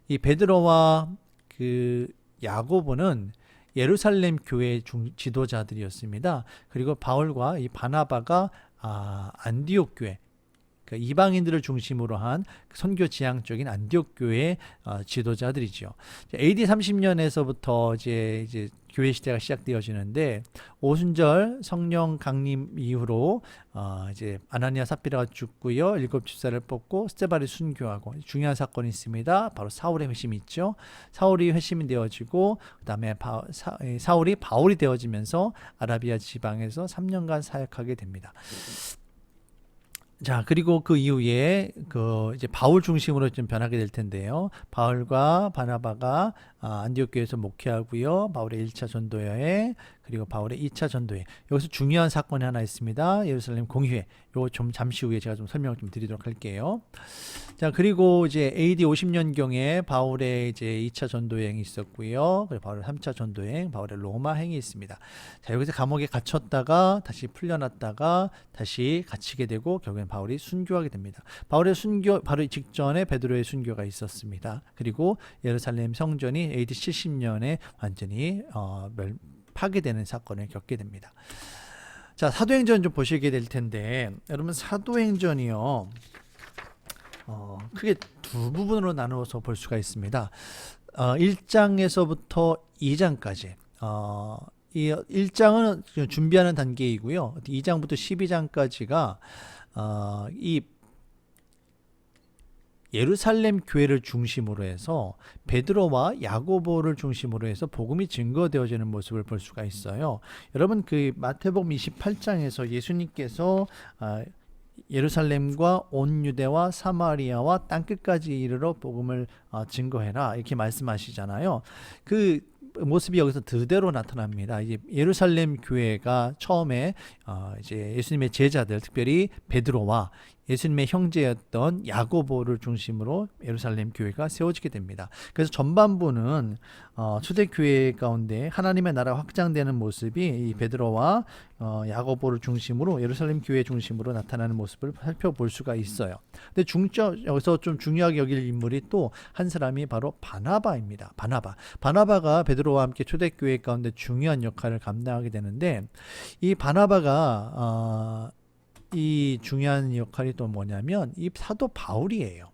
이 베드로와 그 야고보는 예루살렘 교회 지도자들이었습니다. 그리고 바울과 이 바나바가 안디옥 교회, 그러니까 이방인들을 중심으로 한 선교 지향적인 안디옥 교회의 지도자들이죠. AD 30년에서부터 이제 교회 시대가 시작되어지는데 오순절 성령 강림 이후로 이제 아나니아 삽비라가 죽고요. 7 집사를 뽑고 스데반이 순교하고 중요한 사건이 있습니다. 바로 사울의 회심이 있죠. 사울이 회심이 되어지고 그다음에 사울이 바울이 되어지면서 아라비아 지방에서 3년간 사역하게 됩니다. 자, 그리고 그 이후에 이제 바울 중심으로 좀 변하게 될 텐데요. 바울과 바나바가 안디옥 교회에서 목회하고요. 바울의 1차 전도 여행, 그리고 바울의 2차 전도 여행. 여기서 중요한 사건이 하나 있습니다. 예루살렘 공회회. 요거 좀 잠시 후에 제가 좀 설명을 좀 드리도록 할게요. 자, 그리고 이제 AD 50년경에 바울의 이제 2차 전도 여행이 있었고요. 그리고 바울의 3차 전도 여행, 바울의 로마 행이 있습니다. 자, 여기서 감옥에 갇혔다가 다시 풀려났다가 다시 갇히게 되고 결국엔 바울이 순교하게 됩니다. 바울의 순교 바로 직전에 베드로의 순교가 있었습니다. 그리고 예루살렘 성전이 AD 70년에 완전히 파괴되는 사건을 겪게 됩니다. 자, 사도행전 좀 보시게 될 텐데 여러분 사도행전이요. 크게 두 부분으로 나누어서 볼 수가 있습니다. 1장에서부터 2장까지 이 1장은 준비하는 단계이고요. 2장부터 12장까지가 이 예루살렘 교회를 중심으로 해서 베드로와 야고보를 중심으로 해서 복음이 증거되어지는 모습을 볼 수가 있어요. 여러분 그 마태복음 28장에서 예수님께서 예루살렘과 온 유대와 사마리아와 땅끝까지 이르러 복음을 증거해라 이렇게 말씀하시잖아요. 그 모습이 여기서 그대로 나타납니다. 이제 예루살렘 교회가 처음에 이제 예수님의 제자들, 특별히 베드로와 예수님의 형제였던 야고보를 중심으로 예루살렘 교회가 세워지게 됩니다. 그래서 전반부는 초대교회 가운데 하나님의 나라가 확장되는 모습이 이 베드로와 야고보를 중심으로 예루살렘 교회 중심으로 나타나는 모습을 살펴볼 수가 있어요. 근데 여기서 좀 중요하게 여길 인물이 또 한 사람이 바로 바나바입니다. 바나바가 베드로와 함께 초대교회 가운데 중요한 역할을 감당하게 되는데, 이 바나바가 이 중요한 역할이 또 뭐냐면 이 사도 바울이에요.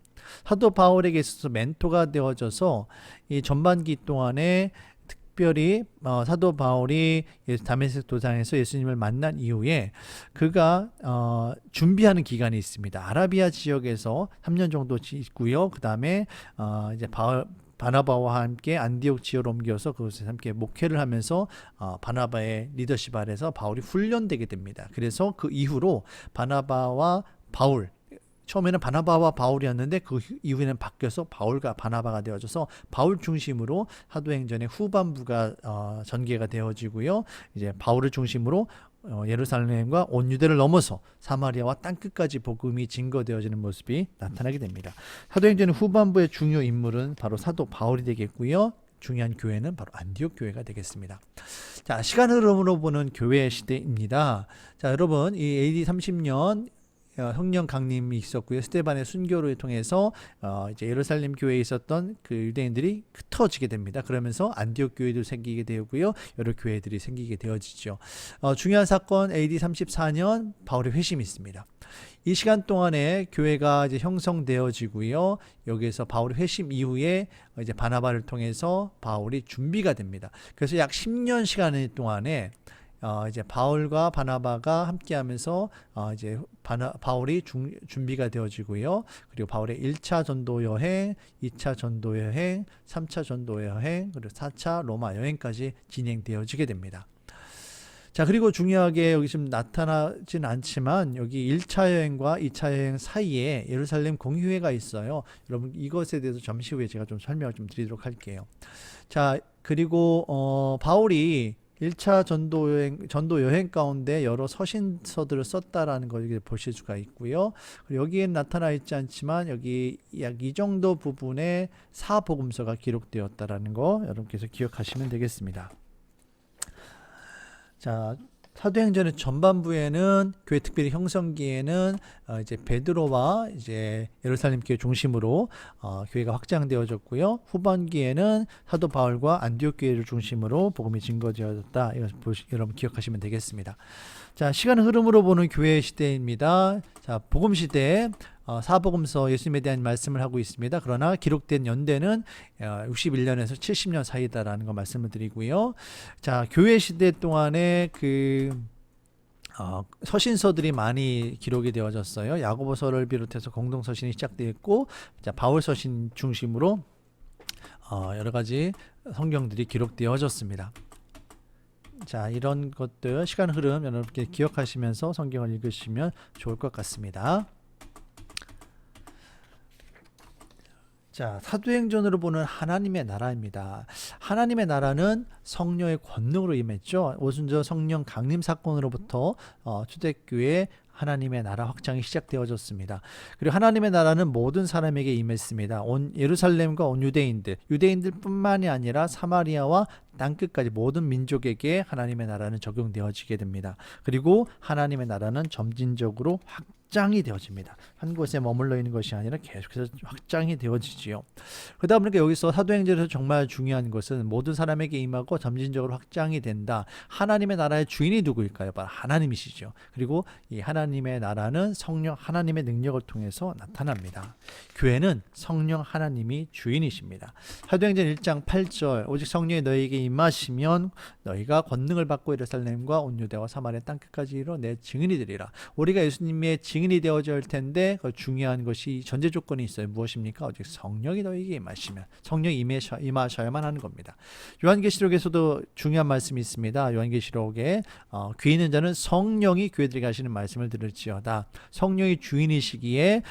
사도 바울에게 있어서 멘토가 되어져서 이 전반기 동안에 특별히 사도 바울이 다메섹 도상에서 예수님을 만난 이후에 그가 준비하는 기간이 있습니다. 아라비아 지역에서 3년 정도 있고요. 그 다음에 이제 바나바와 함께 안디옥 지역으로 옮겨서 그곳에서 함께 목회를 하면서 바나바의 리더십 아래서 바울이 훈련되게 됩니다. 그래서 그 이후로 바나바와 바울, 처음에는 바나바와 바울이었는데 그 이후에는 바뀌어서 바울과 바나바가 되어져서 바울 중심으로 사도행전의 후반부가 전개가 되어지고요. 이제 바울을 중심으로 예루살렘과 온 유대를 넘어서 사마리아와 땅끝까지 복음이 증거되어지는 모습이 나타나게 됩니다. 사도행전의 후반부의 중요 인물은 바로 사도 바울이 되겠고요. 중요한 교회는 바로 안디옥 교회가 되겠습니다. 자, 시간 흐름으로 보는 교회 시대입니다. 자, 여러분, 이 AD 30년 성령 강림이 있었고요. 스데반의 순교를 통해서 이제 예루살렘 교회에 있었던 그 유대인들이 흩어지게 됩니다. 그러면서 안디옥 교회도 생기게 되고요. 여러 교회들이 생기게 되어지죠. 중요한 사건 AD 34년 바울의 회심이 있습니다. 이 시간 동안에 교회가 이제 형성되어지고요. 여기에서 바울의 회심 이후에 이제 바나바를 통해서 바울이 준비가 됩니다. 그래서 약 10년 시간 동안에 이제 바울과 바나바가 함께하면서 이제 바울이 준비가 되어지고요. 그리고 바울의 1차 전도 여행, 2차 전도 여행, 3차 전도 여행, 그리고 4차 로마 여행까지 진행되어지게 됩니다. 자, 그리고 중요하게 여기 지금 나타나진 않지만 여기 1차 여행과 2차 여행 사이에 예루살렘 공휴회가 있어요. 여러분 이것에 대해서 잠시 후에 제가 좀 설명을 좀 드리도록 할게요. 자, 그리고 바울이 1차 전도 여행 가운데 여러 서신서들을 썼다라는 걸 보실 수가 있고요. 그리고 여기에 나타나 있지 않지만 여기 약 이 정도 부분에 사복음서가 기록되었다라는 거 여러분께서 기억하시면 되겠습니다. 자, 사도행전의 전반부에는 교회 특별히 형성기에는 이제 베드로와 이제 예루살렘 교회 중심으로 교회가 확장되어졌고요. 후반기에는 사도 바울과 안디옥 교회를 중심으로 복음이 증거되어졌다. 이것을 여러분 기억하시면 되겠습니다. 자, 시간 흐름으로 보는 교회 시대입니다. 자, 복음 시대 사복음서 예수님에 대한 말씀을 하고 있습니다. 그러나 기록된 연대는 61년에서 70년 사이다라는 거 말씀을 드리고요. 자, 교회 시대 동안에 그 서신서들이 많이 기록이 되어졌어요. 야고보서를 비롯해서 공동서신이 시작되었고, 자, 바울서신 중심으로 여러 가지 성경들이 기록되어졌습니다. 자, 이런 것들 시간 흐름 여러분께 기억하시면서 성경을 읽으시면 좋을 것 같습니다. 자, 사도행전으로 보는 하나님의 나라입니다. 하나님의 나라는 성령의 권능으로 임했죠. 오순절 성령 강림 사건으로부터 초대교회 하나님의 나라 확장이 시작되어졌습니다. 그리고 하나님의 나라는 모든 사람에게 임했습니다. 온 예루살렘과 온 유대인들뿐만이 아니라 사마리아와 땅끝까지 모든 민족에게 하나님의 나라는 적용되어지게 됩니다. 그리고 하나님의 나라는 점진적으로 확장이 되어집니다. 한 곳에 머물러 있는 것이 아니라 계속해서 확장이 되어지지요. 그러다 보니까 여기서 사도행전에서 정말 중요한 것은 모든 사람에게 임하고 점진적으로 확장이 된다. 하나님의 나라의 주인이 누구일까요? 바로 하나님이시죠. 그리고 이 하나님 하나님의 나라는 성령 하나님의 능력을 통해서 나타납니다. 교회는 성령 하나님이 주인이십니다. 사도행전 1장 8절 오직 성령이 너희에게 임하시면 너희가 권능을 받고 예루살렘과 온 유대와 사마리아 땅끝까지 이르러 내 증인이 되리라. 우리가 예수님의 증인이 되어져 할 텐데 그 중요한 것이 전제 조건이 있어요. 무엇입니까? 오직 성령이 너희에게 임하시면 성령이 임하셔야만 하는 겁니다. 요한계시록에서도 중요한 말씀이 있습니다. 요한계시록에 귀 있는 자는 성령이 교회들에게 하시는 말씀을 들을지어다. 성령이 주인이시기에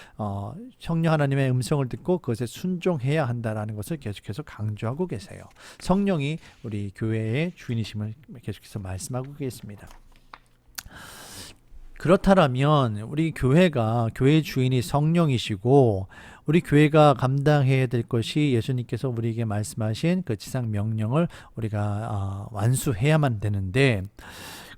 성령 하나님의 음성을 듣고 그것에 순종해야 한다라는 것을 계속해서 강조하고 계세요. 성령이 우리 교회의 주인이심을 계속해서 말씀하고 계십니다. 그렇다면 우리 교회의 주인이 성령이시고 우리 교회가 감당해야 될 것이 예수님께서 우리에게 말씀하신 그 지상 명령을 우리가 완수해야만 되는데,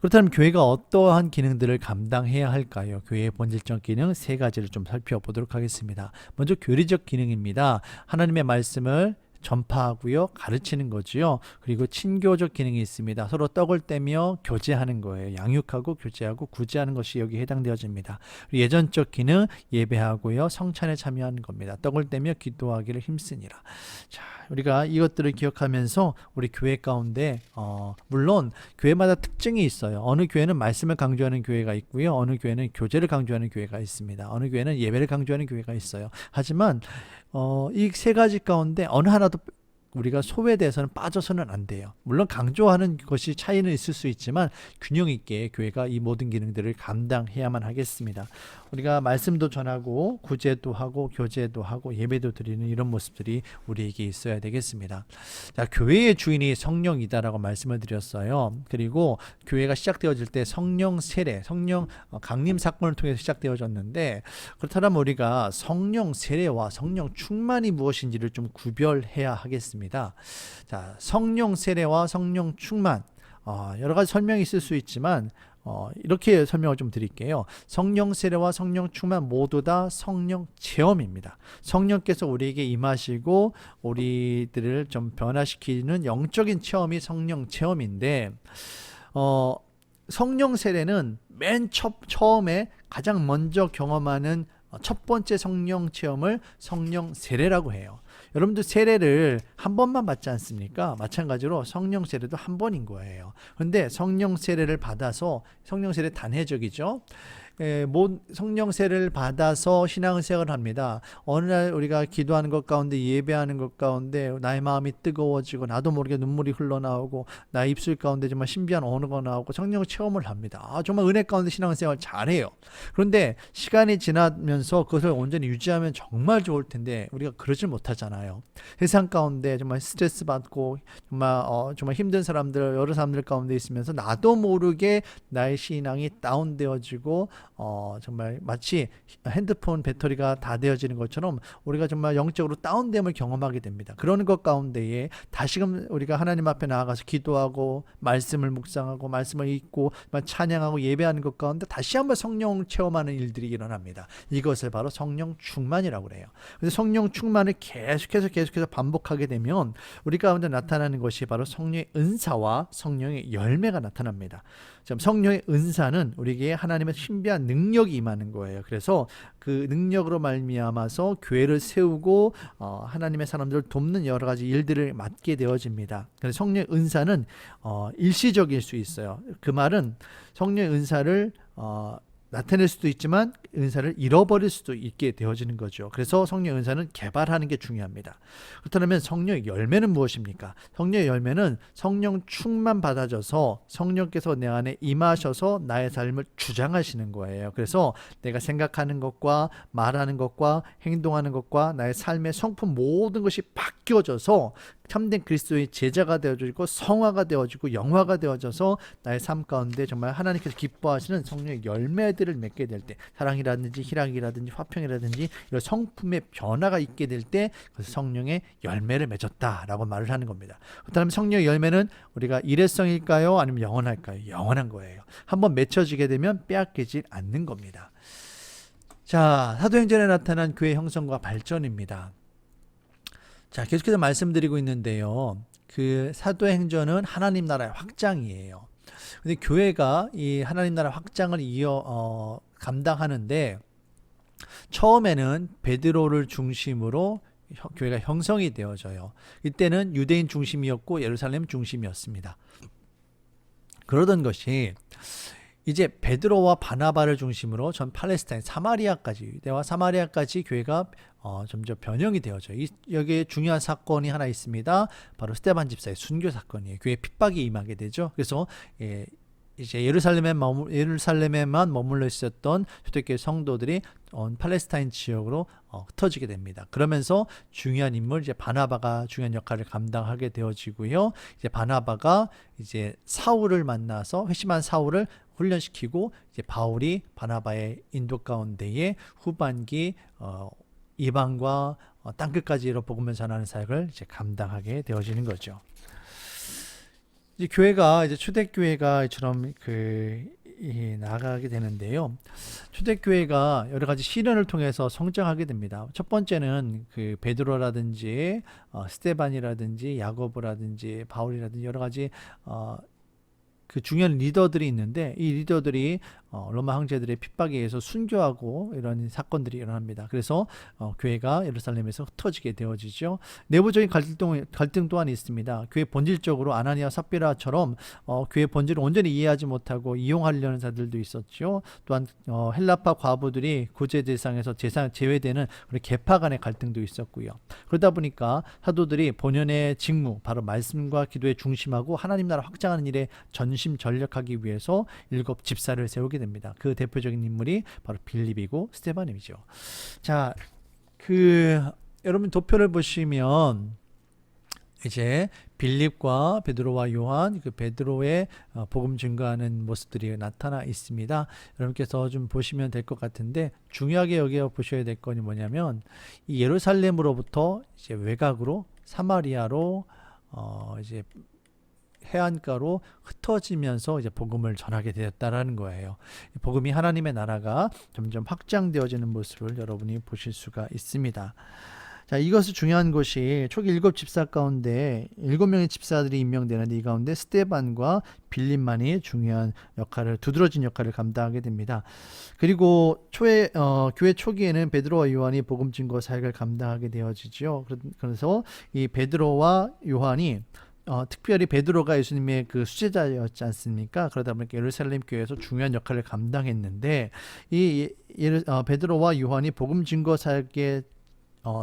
그렇다면 교회가 어떠한 기능들을 감당해야 할까요? 교회의 본질적 기능 세 가지를 좀 살펴보도록 하겠습니다. 먼저 교리적 기능입니다. 하나님의 말씀을 전파하고요, 가르치는 거지요. 그리고 친교적 기능이 있습니다. 서로 떡을 떼며 교제하는 거예요. 양육하고 교제하고 구제하는 것이 여기 해당되어집니다. 예전적 기능 예배하고요, 성찬에 참여하는 겁니다. 떡을 떼며 기도하기를 힘쓰니라. 자, 우리가 이것들을 기억하면서 우리 교회 가운데 물론 교회마다 특징이 있어요. 어느 교회는 말씀을 강조하는 교회가 있고요, 어느 교회는 교제를 강조하는 교회가 있습니다. 어느 교회는 예배를 강조하는 교회가 있어요. 하지만 이 세 가지 가운데 어느 하나도 우리가 소외돼서는 빠져서는 안 돼요. 물론 강조하는 것이 차이는 있을 수 있지만 균형 있게 교회가 이 모든 기능들을 감당해야만 하겠습니다. 우리가 말씀도 전하고 구제도 하고 교제도 하고 예배도 드리는 이런 모습들이 우리에게 있어야 되겠습니다. 자, 교회의 주인이 성령이다라고 말씀을 드렸어요. 그리고 교회가 시작되어질 때 성령 세례, 성령 강림 사건을 통해서 시작되어졌는데, 그렇다면 우리가 성령 세례와 성령 충만이 무엇인지를 좀 구별해야 하겠습니다. 자, 성령 세례와 성령 충만, 여러 가지 설명이 있을 수 있지만 이렇게 설명을 좀 드릴게요. 성령 세례와 성령 충만 모두 다 성령 체험입니다. 성령께서 우리에게 임하시고 우리들을 좀 변화시키는 영적인 체험이 성령 체험인데, 성령 세례는 맨 처음에 가장 먼저 경험하는 첫 번째 성령 체험을 성령 세례라고 해요. 여러분들 세례를 한 번만 받지 않습니까? 마찬가지로 성령 세례도 한 번인 거예요. 그런데 성령 세례를 받아서, 성령 세례 단회적이죠. 성령 세례를 받아서 신앙생활을 합니다. 어느 날 우리가 기도하는 것 가운데, 예배하는 것 가운데 나의 마음이 뜨거워지고 나도 모르게 눈물이 흘러나오고 나의 입술 가운데 정말 신비한 언어가 나오고 성령 체험을 합니다. 정말 은혜 가운데 신앙생활 잘해요. 그런데 시간이 지나면서 그것을 온전히 유지하면 정말 좋을 텐데 우리가 그러질 못하잖아요. 세상 가운데 정말 스트레스 받고 정말 힘든 사람들, 여러 사람들 가운데 있으면서 나도 모르게 나의 신앙이 다운되어지고 정말 마치 핸드폰 배터리가 다 되어지는 것처럼 우리가 정말 영적으로 다운됨을 경험하게 됩니다. 그런 것 가운데에 다시금 우리가 하나님 앞에 나아가서 기도하고 말씀을 묵상하고 말씀을 읽고 찬양하고 예배하는 것 가운데 다시 한번 성령 체험하는 일들이 일어납니다. 이것을 바로 성령 충만이라고 그래요. 그래서 성령 충만을 계속해서 반복하게 되면 우리 가운데 나타나는 것이 바로 성령의 은사와 성령의 열매가 나타납니다. 성령의 은사는 우리에게 하나님의 신비한 능력이 임하는 거예요. 그래서 그 능력으로 말미암아서 교회를 세우고 하나님의 사람들을 돕는 여러 가지 일들을 맡게 되어집니다. 그래서 성령의 은사는 일시적일 수 있어요. 그 말은 성령의 은사를 나타낼 수도 있지만 은사를 잃어버릴 수도 있게 되어지는 거죠. 그래서 성령 은사는 개발하는 게 중요합니다. 그렇다면 성령의 열매는 무엇입니까? 성령의 열매는 성령 충만 받아져서 성령께서 내 안에 임하셔서 나의 삶을 주장하시는 거예요. 그래서 내가 생각하는 것과 말하는 것과 행동하는 것과 나의 삶의 성품 모든 것이 바뀌어져서 참된 그리스도의 제자가 되어지고 성화가 되어지고 영화가 되어져서 나의 삶 가운데 정말 하나님께서 기뻐하시는 성령의 열매들을 맺게 될 때, 사랑이라든지 희락이라든지 화평이라든지 이런 성품의 변화가 있게 될 때 그래서 성령의 열매를 맺었다라고 말을 하는 겁니다. 그렇다면 성령의 열매는 우리가 일회성일까요? 아니면 영원할까요? 영원한 거예요. 한번 맺혀지게 되면 빼앗기지 않는 겁니다. 자, 사도행전에 나타난 교회 형성과 발전입니다. 자, 계속해서 말씀드리고 있는데요. 그 사도행전은 하나님 나라의 확장이에요. 근데 교회가 이 하나님 나라 확장을 감당하는데 처음에는 베드로를 중심으로 교회가 형성이 되어져요. 이때는 유대인 중심이었고 예루살렘 중심이었습니다. 그러던 것이 이제 베드로와 바나바를 중심으로 전 팔레스타인 사마리아까지, 유대와 사마리아까지 교회가 점점 변형이 되어져요. 여기에 중요한 사건이 하나 있습니다. 바로 스데반 집사의 순교 사건이에요. 교회 핍박이 임하게 되죠. 그래서 이제 예루살렘에만 머물러 있었던 초대교회 성도들이 팔레스타인 지역으로 흩어지게 됩니다. 그러면서 중요한 인물 이제 바나바가 중요한 역할을 감당하게 되어지고요. 이제 바나바가 이제 사울을 만나서 회심한 사울을 훈련시키고 이제 바울이 바나바의 인도 가운데에 후반기 이방과 땅끝까지로 복음을 전하는 사역을 이제 감당하게 되어지는 거죠. 이제 교회가 이제 초대교회가 이처럼 나아가게 되는데요. 초대교회가 여러 가지 시련을 통해서 성장하게 됩니다. 첫 번째는 베드로라든지 스데반이라든지 야고보라든지 바울이라든지 여러 가지 중요한 리더들이 있는데 이 리더들이 로마 황제들의 핍박에 의해서 순교하고 이런 사건들이 일어납니다. 그래서 교회가 예루살렘에서 흩어지게 되어지죠. 내부적인 갈등 또한 있습니다. 교회 본질적으로 아나니아 삽비라처럼 교회 본질을 온전히 이해하지 못하고 이용하려는 자들도 있었죠. 또한 헬라파 과부들이 구제 대상에서 제외되는 계파 간의 갈등도 있었고요. 그러다 보니까 사도들이 본연의 직무, 바로 말씀과 기도에 중심하고 하나님 나라 확장하는 일에 전심전력하기 위해서 7 집사를 세우게 됩니다. 그 대표적인 인물이 바로 빌립이고 스데반이죠. 자, 여러분 도표를 보시면 이제 빌립과 베드로와 요한, 베드로의 복음 증거하는 모습들이 나타나 있습니다. 여러분께서 좀 보시면 될 것 같은데 중요하게 여기 보셔야 될 건이 뭐냐면 이 예루살렘으로부터 이제 외곽으로 사마리아로 이제 해안가로 흩어지면서 이제 복음을 전하게 되었다라는 거예요. 복음이 하나님의 나라가 점점 확장되어지는 모습을 여러분이 보실 수가 있습니다. 자, 이것이 중요한 것이 초기 7 집사 가운데 7명의 집사들이 임명되는데 이 가운데 스데반과 빌립만이 중요한 역할을, 두드러진 역할을 감당하게 됩니다. 그리고 교회 초기에는 베드로와 요한이 복음 증거 사역을 감당하게 되어지죠. 그래서 이 베드로와 요한이 특별히 베드로가 예수님의 수제자였지 않습니까? 그러다 보니까 예루살렘 교회에서 중요한 역할을 감당했는데 베드로와 요한이 복음 증거 사역에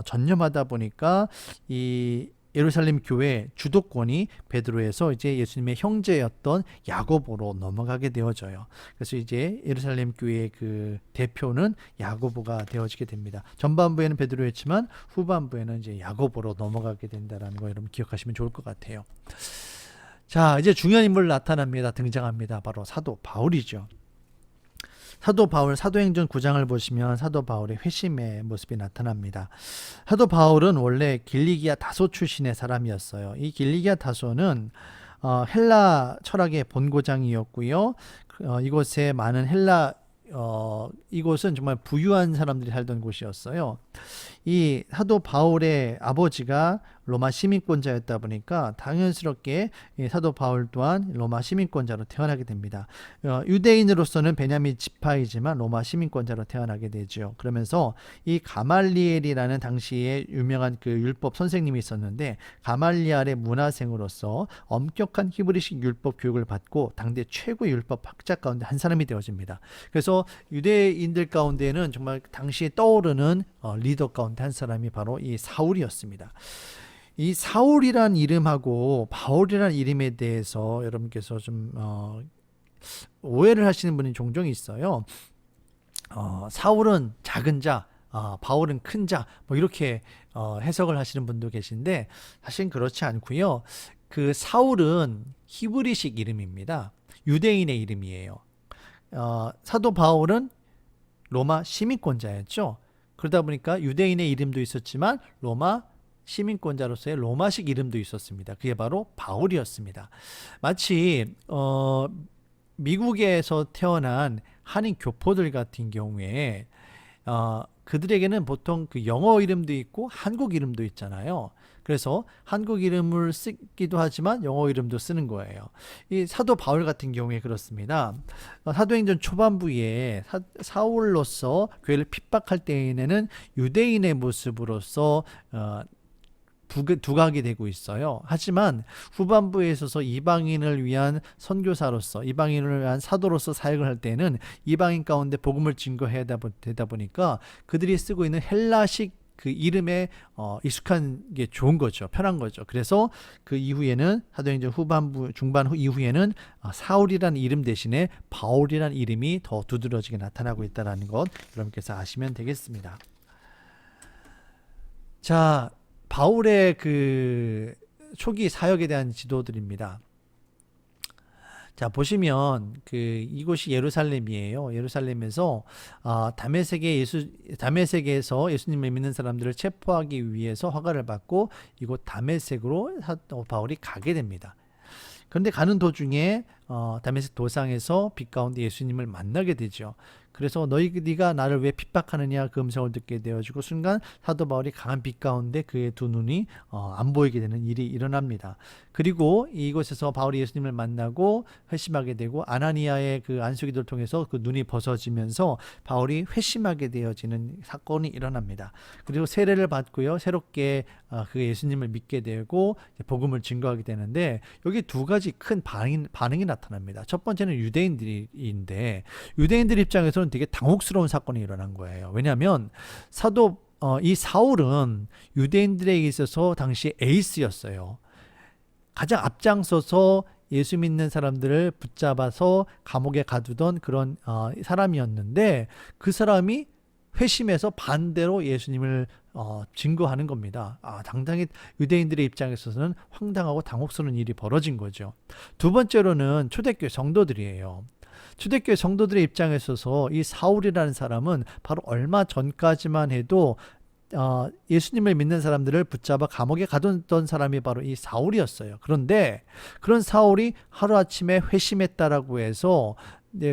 전념하다 보니까 이 예루살렘 교회 주도권이 베드로에서 이제 예수님의 형제였던 야고보로 넘어가게 되어져요. 그래서 이제 예루살렘 교회의 대표는 야고보가 되어지게 됩니다. 전반부에는 베드로였지만 후반부에는 이제 야고보로 넘어가게 된다라는 거 여러분 기억하시면 좋을 것 같아요. 자, 이제 중요한 인물 나타납니다. 등장합니다. 바로 사도 바울이죠. 사도 바울, 사도행전 9장을 보시면 사도 바울의 회심의 모습이 나타납니다. 사도 바울은 원래 길리기아 다소 출신의 사람이었어요. 이 길리기아 다소는 헬라 철학의 본고장이었고요. 이곳에 많은 이곳은 정말 부유한 사람들이 살던 곳이었어요. 이 사도 바울의 아버지가 로마 시민권자였다 보니까 당연스럽게 사도 바울 또한 로마 시민권자로 태어나게 됩니다. 유대인으로서는 베냐민 지파이지만 로마 시민권자로 태어나게 되죠. 그러면서 이 가말리엘이라는 당시에 유명한 율법 선생님이 있었는데 가말리엘의 문화생으로서 엄격한 히브리식 율법 교육을 받고 당대 최고의 율법 학자 가운데 한 사람이 되어집니다. 그래서 유대인들 가운데는 정말 당시에 떠오르는 리더 가운데 한 사람이 바로 이 사울이었습니다. 이 사울이란 이름하고 바울이란 이름에 대해서 여러분께서 좀 오해를 하시는 분이 종종 있어요. 사울은 작은 자, 바울은 큰 자, 이렇게 해석을 하시는 분도 계신데 사실은 그렇지 않고요. 사울은 히브리식 이름입니다. 유대인의 이름이에요. 사도 바울은 로마 시민권자였죠. 그러다 보니까 유대인의 이름도 있었지만 로마 시민권자로서의 로마식 이름도 있었습니다. 그게 바로 바울이었습니다. 마치 미국에서 태어난 한인 교포들 같은 경우에 그들에게는 보통 영어 이름도 있고 한국 이름도 있잖아요. 그래서 한국 이름을 쓰기도 하지만 영어 이름도 쓰는 거예요. 이 사도 바울 같은 경우에 그렇습니다. 사도행전 초반부에 사울로서 교회를 핍박할 때에는 유대인의 모습으로서 두각이 되고 있어요. 하지만 후반부에 있어서 이방인을 위한 선교사로서, 이방인을 위한 사도로서 사역을 할 때는 이방인 가운데 복음을 증거해야 되다 보니까 그들이 쓰고 있는 헬라식 그 이름에 익숙한 게 좋은 거죠. 편한 거죠. 그래서 그 이후에는 사도행전 후반부 중반 이후에는 사울이라는 이름 대신에 바울이라는 이름이 더 두드러지게 나타나고 있다는 것 여러분께서 아시면 되겠습니다. 자, 바울의 그 초기 사역에 대한 지도들입니다. 자, 보시면 이곳이 예루살렘이에요. 예루살렘에서 다메섹에서 예수님을 믿는 사람들을 체포하기 위해서 허가를 받고 이곳 다메섹으로 바울이 가게 됩니다. 그런데 가는 도중에 다메섹 도상에서 빛 가운데 예수님을 만나게 되죠. 그래서 네가 나를 왜 핍박하느냐 그 음성을 듣게 되어지고 순간 사도 바울이 강한 빛 가운데 그의 두 눈이 안 보이게 되는 일이 일어납니다. 그리고 이곳에서 바울이 예수님을 만나고 회심하게 되고 아나니아의 그 안수기도를 통해서 그 눈이 벗어지면서 바울이 회심하게 되어지는 사건이 일어납니다. 그리고 세례를 받고요. 새롭게 그 예수님을 믿게 되고 복음을 증거하게 되는데 여기 두 가지 큰 반응이 나타납니다. 첫 번째는 유대인들인데 유대인들 입장에서는 되게 당혹스러운 사건이 일어난 거예요. 왜냐하면 이 사울은 유대인들에게 있어서 당시 에이스였어요. 가장 앞장서서 예수 믿는 사람들을 붙잡아서 감옥에 가두던 그런 사람이었는데 그 사람이 회심해서 반대로 예수님을 증거하는 겁니다. 당당히 유대인들의 입장에서는 황당하고 당혹스러운 일이 벌어진 거죠. 두 번째로는 초대교회 성도들이에요. 초대교회 성도들의 입장에 있어서 이 사울이라는 사람은 바로 얼마 전까지만 해도 예수님을 믿는 사람들을 붙잡아 감옥에 가뒀던 사람이 바로 이 사울이었어요. 그런데 그런 사울이 하루아침에 회심했다라고 해서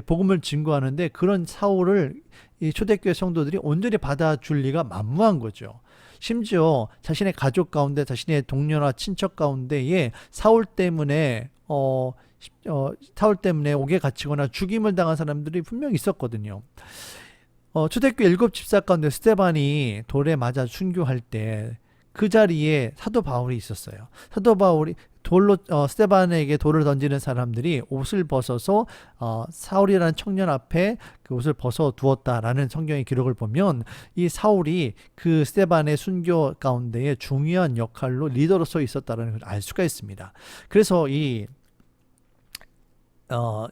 복음을 증거하는데 그런 사울을 이 초대교회 성도들이 온전히 받아줄 리가 만무한 거죠. 심지어 자신의 가족 가운데 자신의 동료나 친척 가운데에 사울 때문에 옥에 갇히거나 죽임을 당한 사람들이 분명히 있었거든요. 초대교회 7집사 가운데 스데반이 돌에 맞아 순교할 때 그 자리에 사도 바울이 있었어요. 사도 바울이 스데반에게 돌을 던지는 사람들이 옷을 벗어서 사울이라는 청년 앞에 그 옷을 벗어 두었다라는 성경의 기록을 보면 이 사울이 그 스데반의 순교 가운데에 중요한 역할로 리더로서 있었다는 걸 알 수가 있습니다. 그래서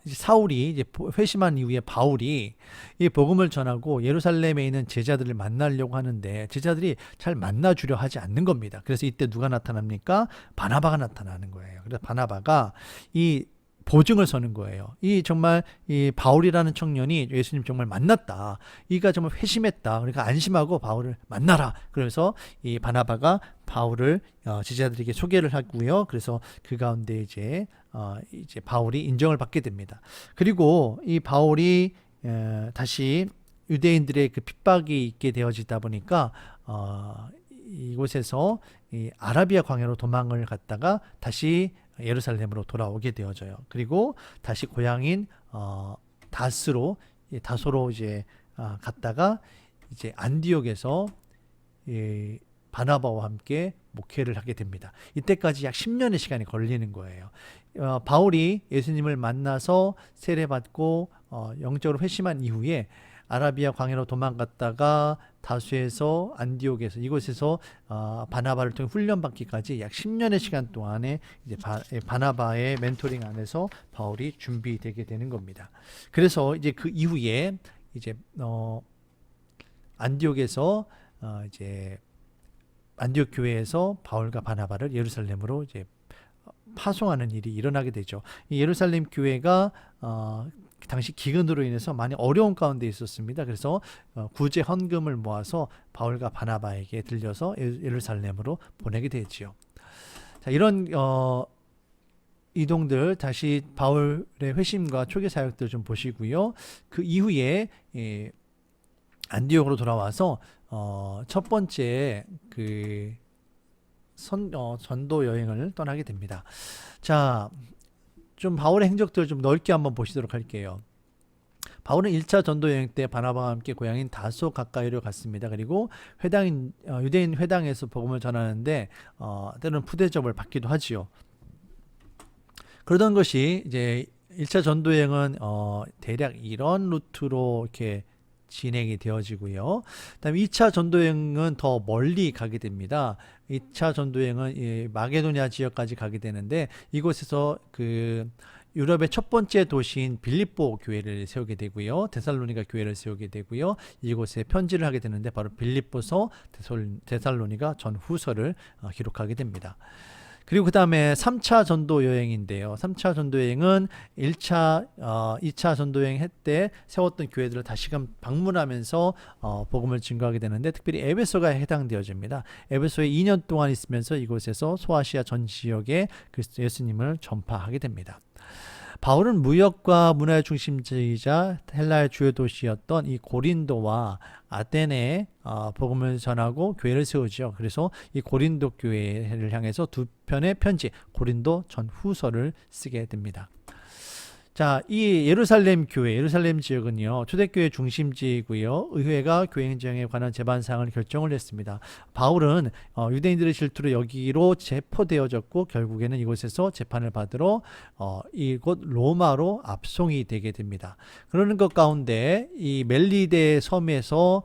사울이 이제 회심한 이후에 바울이 이 복음을 전하고 예루살렘에 있는 제자들을 만나려고 하는데 제자들이 잘 만나주려 하지 않는 겁니다. 그래서 이때 누가 나타납니까? 바나바가 나타나는 거예요. 그래서 바나바가 이 보증을 서는 거예요. 정말 이 바울이라는 청년이 예수님 정말 만났다. 이가 정말 회심했다. 그러니까 안심하고 바울을 만나라. 그래서 이 바나바가 바울을 제자들에게 소개를 하고요. 그래서 그 가운데 이제 바울이 인정을 받게 됩니다. 그리고 이 바울이 다시 유대인들의 그 핍박이 있게 되어지다 보니까 이곳에서 이 아라비아 광야로 도망을 갔다가 다시 예루살렘으로 돌아오게 되어져요. 그리고 다시 고향인 다소로 이제 갔다가 이제 안디옥에서 바나바와 함께 목회를 하게 됩니다. 이때까지 약 10년의 시간이 걸리는 거예요. 바울이 예수님을 만나서 세례받고 영적으로 회심한 이후에 아라비아 광야로 도망갔다가 다수에서 안디옥에서 이곳에서 바나바를 통해 훈련받기까지 약 10년의 시간 동안에 이제 바나바의 멘토링 안에서 바울이 준비되게 되는 겁니다. 그래서 이제 그 이후에 이제 안디옥에서 이제 안디옥 교회에서 바울과 바나바를 예루살렘으로 이제 파송하는 일이 일어나게 되죠. 이 예루살렘 교회가 당시 기근으로 인해서 많이 어려운 가운데 있었습니다. 그래서 구제 헌금을 모아서 바울과 바나바에게 들려서 예루살렘으로 보내게 되지요. 자, 이런 이동들 다시 바울의 회심과 초기 사역들 좀 보시고요. 그 이후에 안디옥으로 돌아와서 첫 번째 그 전도 여행을 떠나게 됩니다. 자, 좀 바울의 행적들을 좀 넓게 한번 보시도록 할게요. 바울은 1차 전도 여행 때 바나바와 함께 고향인 다소 가까이로 갔습니다. 그리고 유대인 회당에서 복음을 전하는데 때로는 푸대접을 받기도 하지요. 그러던 것이 이제 1차 전도 여행은 대략 이런 루트로 이렇게 진행이 되어지고요. 그다음에 2차 전도여행은 더 멀리 가게 됩니다. 2차 전도여행은 마게도냐 지역까지 가게 되는데 이곳에서 그 유럽의 첫 번째 도시인 빌립보 교회를 세우게 되고요. 데살로니가 교회를 세우게 되고요. 이곳에 편지를 하게 되는데 바로 빌립보서, 데살로니가 전후서를 기록하게 됩니다. 그리고 그 다음에 3차 전도 여행인데요. 3차 전도 여행은 2차 전도 여행 때 세웠던 교회들을 다시금 방문하면서 복음을 증거하게 되는데 특별히 에베소가 해당되어집니다. 에베소에 2년 동안 있으면서 이곳에서 소아시아 전 지역에 그리스도 예수님을 전파하게 됩니다. 바울은 무역과 문화의 중심지이자 헬라의 주요 도시였던 이 고린도와 아테네에 복음을 전하고 교회를 세우죠. 그래서 이 고린도 교회를 향해서 두 편의 편지, 고린도 전후서를 쓰게 됩니다. 자, 이 예루살렘 지역은요, 초대교회 중심지이고요, 의회가 교회 행정에 관한 재반 사항을 결정을 했습니다. 바울은 유대인들의 질투로 여기로 체포되어졌고 결국에는 이곳에서 재판을 받으러 이곳 로마로 압송이 되게 됩니다. 그러는 것 가운데 이 멜리데 섬에서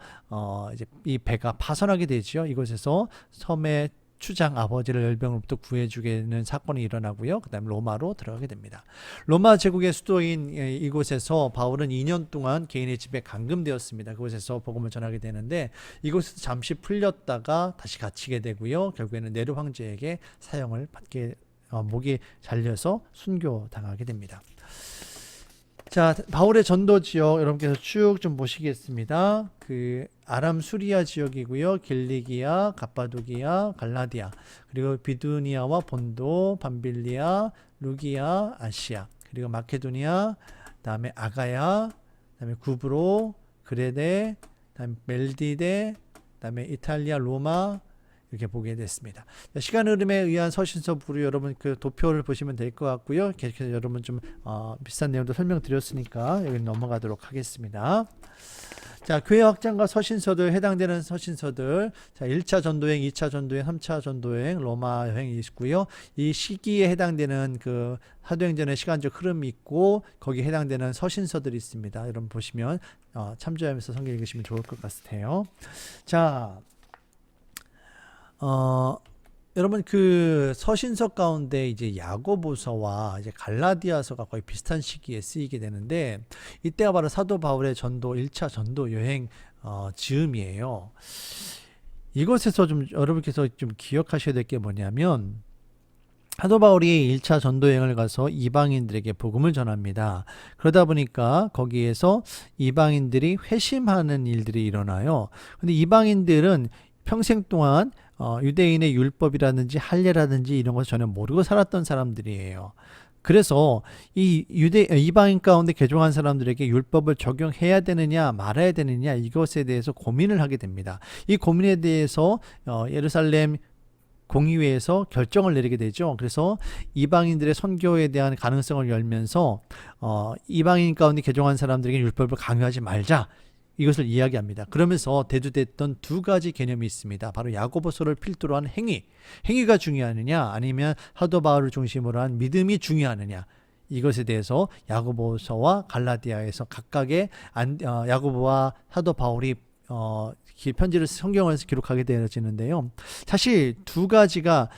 이제 이 배가 파손하게 되죠. 이곳에서 섬의 추장 아버지를 열병으로부터 구해주게 되는 사건이 일어나고요. 그 다음에 로마로 들어가게 됩니다. 로마 제국의 수도인 이곳에서 바울은 2년 동안 개인의 집에 감금되었습니다. 그곳에서 복음을 전하게 되는데 이곳에서 잠시 풀렸다가 다시 갇히게 되고요. 결국에는 네로 황제에게 사형을 받게 목이 잘려서 순교당하게 됩니다. 자, 바울의 전도 지역 여러분께서 쭉 좀 보시겠습니다. 그 아람 수리아 지역이고요. 길리기아, 갑바도기아, 갈라디아, 그리고 비두니아와 본도, 밤빌리아, 루기아, 아시아, 그리고 마케도니아, 그다음에 아가야, 그다음에 구브로, 그레데, 그다음에 멜디데, 그다음에 이탈리아, 로마, 이렇게 보게 됐습니다. 시간 흐름에 의한 서신서 부류 여러분 그 도표를 보시면 될 것 같고요. 계속해서 여러분 좀 비슷한 내용도 설명드렸으니까 여기 넘어가도록 하겠습니다. 자, 교회 확장과 서신서들 해당되는 서신서들. 자, 1차 전도여행, 2차 전도여행, 3차 전도여행, 로마 여행이 있고요. 이 시기에 해당되는 그 사도행전의 시간적 흐름이 있고 거기에 해당되는 서신서들이 있습니다. 여러분 보시면 참조하면서 성경 읽으시면 좋을 것 같아요. 자, 여러분 그 서신서 가운데 이제 야고보서와 이제 갈라디아서가 거의 비슷한 시기에 쓰이게 되는데 이때가 바로 사도 바울의 전도 1차 전도 여행 즈음이에요. 이것에서 좀 여러분께서 좀 기억하셔야 될 게 뭐냐면 사도 바울이 1차 전도 여행을 가서 이방인들에게 복음을 전합니다. 그러다 보니까 거기에서 이방인들이 회심하는 일들이 일어나요. 근데 이방인들은 평생 동안 유대인의 율법이라든지 할례라든지 이런 것을 전혀 모르고 살았던 사람들이에요. 그래서 이 이방인 가운데 개종한 사람들에게 율법을 적용해야 되느냐 말아야 되느냐 이것에 대해서 고민을 하게 됩니다. 이 고민에 대해서 예루살렘 공의회에서 결정을 내리게 되죠. 그래서 이방인들의 선교에 대한 가능성을 열면서 이방인 가운데 개종한 사람들에게 율법을 강요하지 말자. 이것을 이야기합니다. 그러면서 대두됐던 두 가지 개념이 있습니다. 바로 야고보서를 필두로 한 행위가 중요하느냐 아니면 사도 바울을 중심으로 한 믿음이 중요하느냐 이것에 대해서 야고보서와 갈라디아에서 각각의 야고보와 사도 바울이 편지를 성경을 기록하게 되어지는데요. 사실 두 가지가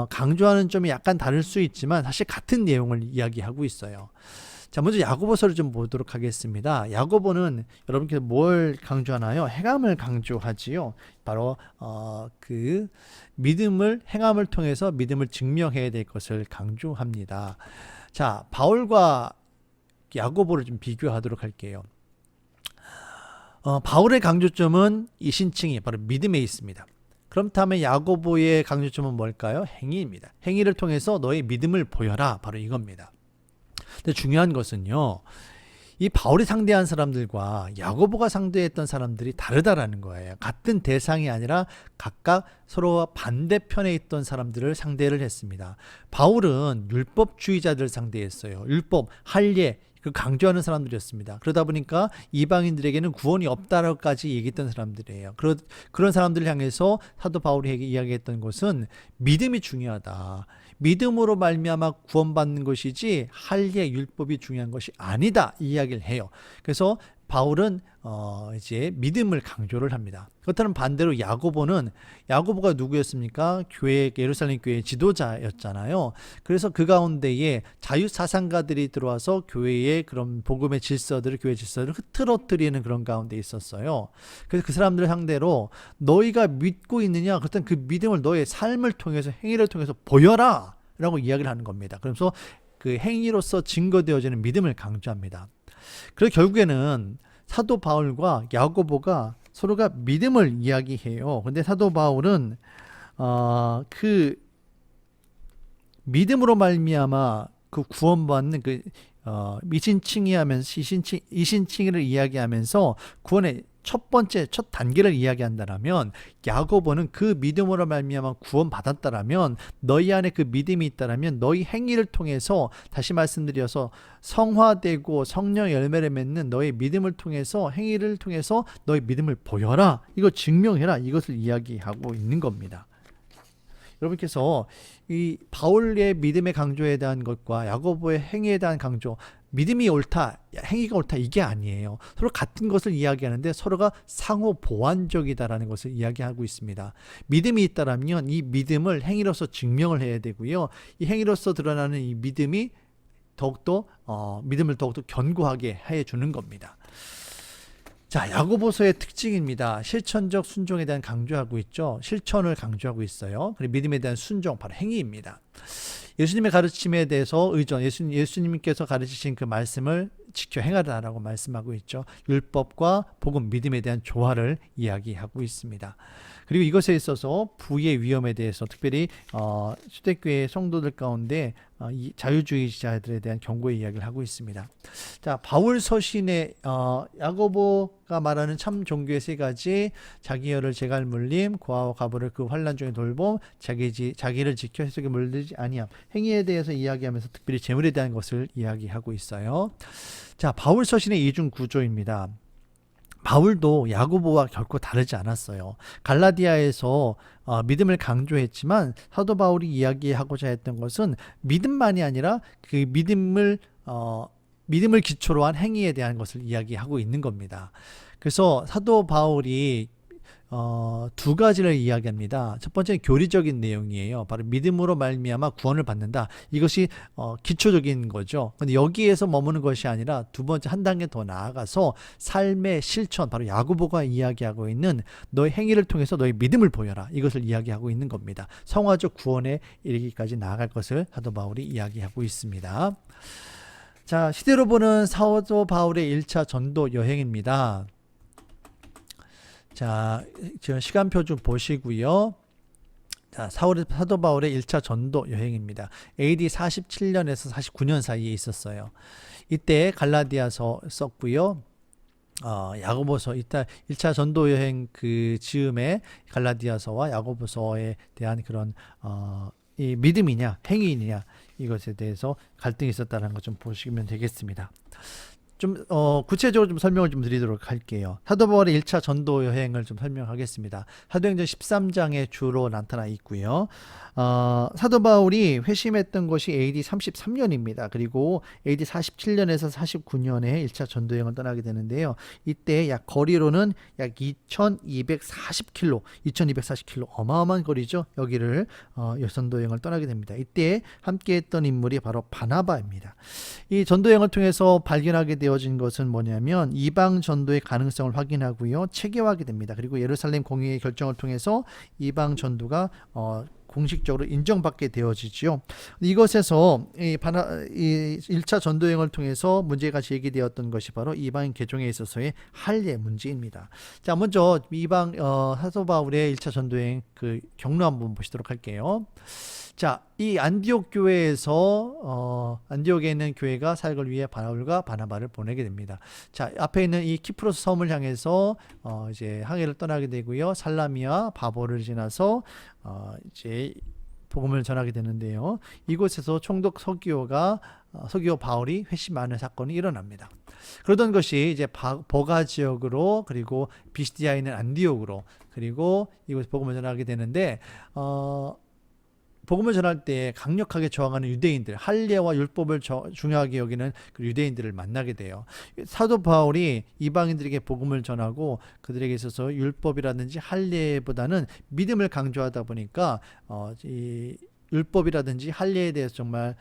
강조하는 점이 약간 다를 수 있지만 사실 같은 내용을 이야기하고 있어요. 자, 먼저 야고보서를 좀 보도록 하겠습니다. 야고보는 여러분께서 뭘 강조하나요? 행함을 강조하지요. 바로 그 믿음을 행함을 통해서 믿음을 증명해야 될 것을 강조합니다. 자, 바울과 야고보를 좀 비교하도록 할게요. 바울의 강조점은 이 신칭이 바로 믿음에 있습니다. 그렇다면 야고보의 강조점은 뭘까요? 행위입니다. 행위를 통해서 너의 믿음을 보여라. 바로 이겁니다. 근데 중요한 것은요. 이 바울이 상대한 사람들과 야고보가 상대했던 사람들이 다르다라는 거예요. 같은 대상이 아니라 각각 서로 반대편에 있던 사람들을 상대를 했습니다. 바울은 율법주의자들을 상대했어요. 율법, 할례, 그 강조하는 사람들이었습니다. 그러다 보니까 이방인들에게는 구원이 없다라고까지 얘기했던 사람들이에요. 그런 사람들을 향해서 사도 바울이 이야기했던 것은 믿음이 중요하다. 믿음으로 말미암아 구원받는 것이지 할례 율법이 중요한 것이 아니다, 이 이야기를 해요. 그래서 바울은 이제 믿음을 강조를 합니다. 그렇다면 반대로 야고보가 누구였습니까? 예루살렘 교회의 지도자였잖아요. 그래서 그 가운데에 자유사상가들이 들어와서 교회의 그런 복음의 교회 질서를 흐트러뜨리는 그런 가운데 있었어요. 그래서 그 사람들을 상대로 너희가 믿고 있느냐? 그렇다면 그 믿음을 너의 삶을 통해서, 행위를 통해서 보여라! 라고 이야기를 하는 겁니다. 그러면서 그 행위로서 증거되어지는 믿음을 강조합니다. 그래서 결국에는 사도 바울과 야고보가 서로가 믿음을 이야기해요. 근데 사도 바울은 그 믿음으로 말미암아 그 구원받는 그 이신칭의를 이야기하면서 구원의 첫 단계를 이야기한다라면, 야고보는 그 믿음으로 말미암아 구원받았다라면, 너희 안에 그 믿음이 있다라면 너희 행위를 통해서, 다시 말씀드려서 성화되고 성령 열매를 맺는 너희 믿음을 통해서, 행위를 통해서 너희 믿음을 보여라, 이거 증명해라, 이것을 이야기하고 있는 겁니다. 여러분께서 이 바울의 믿음의 강조에 대한 것과 야고보의 행위에 대한 강조, 믿음이 옳다, 행위가 옳다, 이게 아니에요. 서로 같은 것을 이야기하는데 서로가 상호 보완적이다라는 것을 이야기하고 있습니다. 믿음이 있다라면 이 믿음을 행위로서 증명을 해야 되고요. 이 행위로서 드러나는 이 믿음이 더욱더 믿음을 더욱더 견고하게 해주는 겁니다. 자, 야고보서의 특징입니다. 실천적 순종에 대한 강조하고 있죠. 실천을 강조하고 있어요. 그리고 믿음에 대한 순종, 바로 행위입니다. 예수님의 가르침에 대해서 의존, 예수님께서 가르치신 그 말씀을 지켜 행하라라고 말씀하고 있죠. 율법과 복음, 믿음에 대한 조화를 이야기하고 있습니다. 그리고 이것에 있어서 부의 위험에 대해서 특별히 초대교회 성도들 가운데 자유주의자들에 대한 경고의 이야기를 하고 있습니다. 자, 바울 서신의 야고보가 말하는 참 종교의 세 가지, 자기여를 재갈 물림, 고아와 과부를 그 환난 중에 돌봄, 자기를 지켜 해석에 물들지 아니함, 행위에 대해서 이야기하면서 특별히 재물에 대한 것을 이야기하고 있어요. 자, 바울 서신의 이중 구조입니다. 바울도 야고보와 결코 다르지 않았어요. 갈라디아에서 믿음을 강조했지만 사도 바울이 이야기하고자 했던 것은 믿음만이 아니라 그 믿음을 기초로 한 행위에 대한 것을 이야기하고 있는 겁니다. 그래서 사도 바울이 두 가지를 이야기합니다. 첫 번째는 교리적인 내용이에요. 바로 믿음으로 말미암아 구원을 받는다. 이것이 기초적인 거죠. 근데 여기에서 머무는 것이 아니라 두 번째, 한 단계 더 나아가서 삶의 실천, 바로 야고보가 이야기하고 있는 너의 행위를 통해서 너의 믿음을 보여라, 이것을 이야기하고 있는 겁니다. 성화적 구원에 이르기까지 나아갈 것을 사도 바울이 이야기하고 있습니다. 자, 시대로 보는 사도 바울의 1차 전도 여행입니다. 자, 지금 시간표 좀 보시고요. 자, 사도 바울의 1차 전도 여행입니다. AD 47년에서 49년 사이에 있었어요. 이때 갈라디아서 썼고요. 야고보서, 이때 1차 전도 여행 그 즈음에 갈라디아서와 야고보서에 대한 그런 이 믿음이냐 행위이냐, 이것에 대해서 갈등이 있었다는 것 좀 보시면 되겠습니다. 좀 구체적으로 좀 설명을 좀 드리도록 할게요. 사도 바울의 1차 전도 여행을 좀 설명하겠습니다. 사도행전 13장에 주로 나타나 있고요. 사도 바울이 회심했던 것이 AD 33년입니다. 그리고 AD 47년에서 49년에 1차 전도 여행을 떠나게 되는데요. 이때 거리로는 약 2240km, 어마어마한 거리죠. 여기를 전도 여행을 떠나게 됩니다. 이때 함께했던 인물이 바로 바나바입니다. 이 전도 여행을 통해서 발견하게 되어진 것은 뭐냐면 이방 전도의 가능성을 확인하고요, 체계화하게 됩니다. 그리고 예루살렘 공의의 결정을 통해서 이방 전도가 공식적으로 인정받게 되어지죠. 이것에서 이 1차 전도 여행을 통해서 문제가 제기되었던 것이 바로 이방인 개종에 있어서의 할례 문제입니다. 자, 먼저 사도 바울의 1차 전도 여행 그 경로 한번 보시도록 할게요. 자, 이 안디옥 교회에서 안디옥에 있는 교회가 사역을 위해 바울과 바나바를 보내게 됩니다. 자, 앞에 있는 이 키프로스 섬을 향해서 이제 항해를 떠나게 되고요. 살라미와 바보를 지나서 이제 복음을 전하게 되는데요. 이곳에서 총독 서기오 바울이 회심하는 사건이 일어납니다. 그러던 것이 이제 버가 지역으로, 그리고 비시디아에 있는 안디옥으로, 그리고 이곳에 복음을 전하게 되는데 복음을 전할 때 강력하게 저항하는 유대인들, 할례와 율법을 중요하게 여기는 그 유대인들을 만나게 돼요. 사도 바울이 이방인들에게 복음을 전하고 그들에게 있어서 율법이라든지 할례보다는 믿음을 강조하다 보니까 이 율법이라든지 할례에 대해서 정말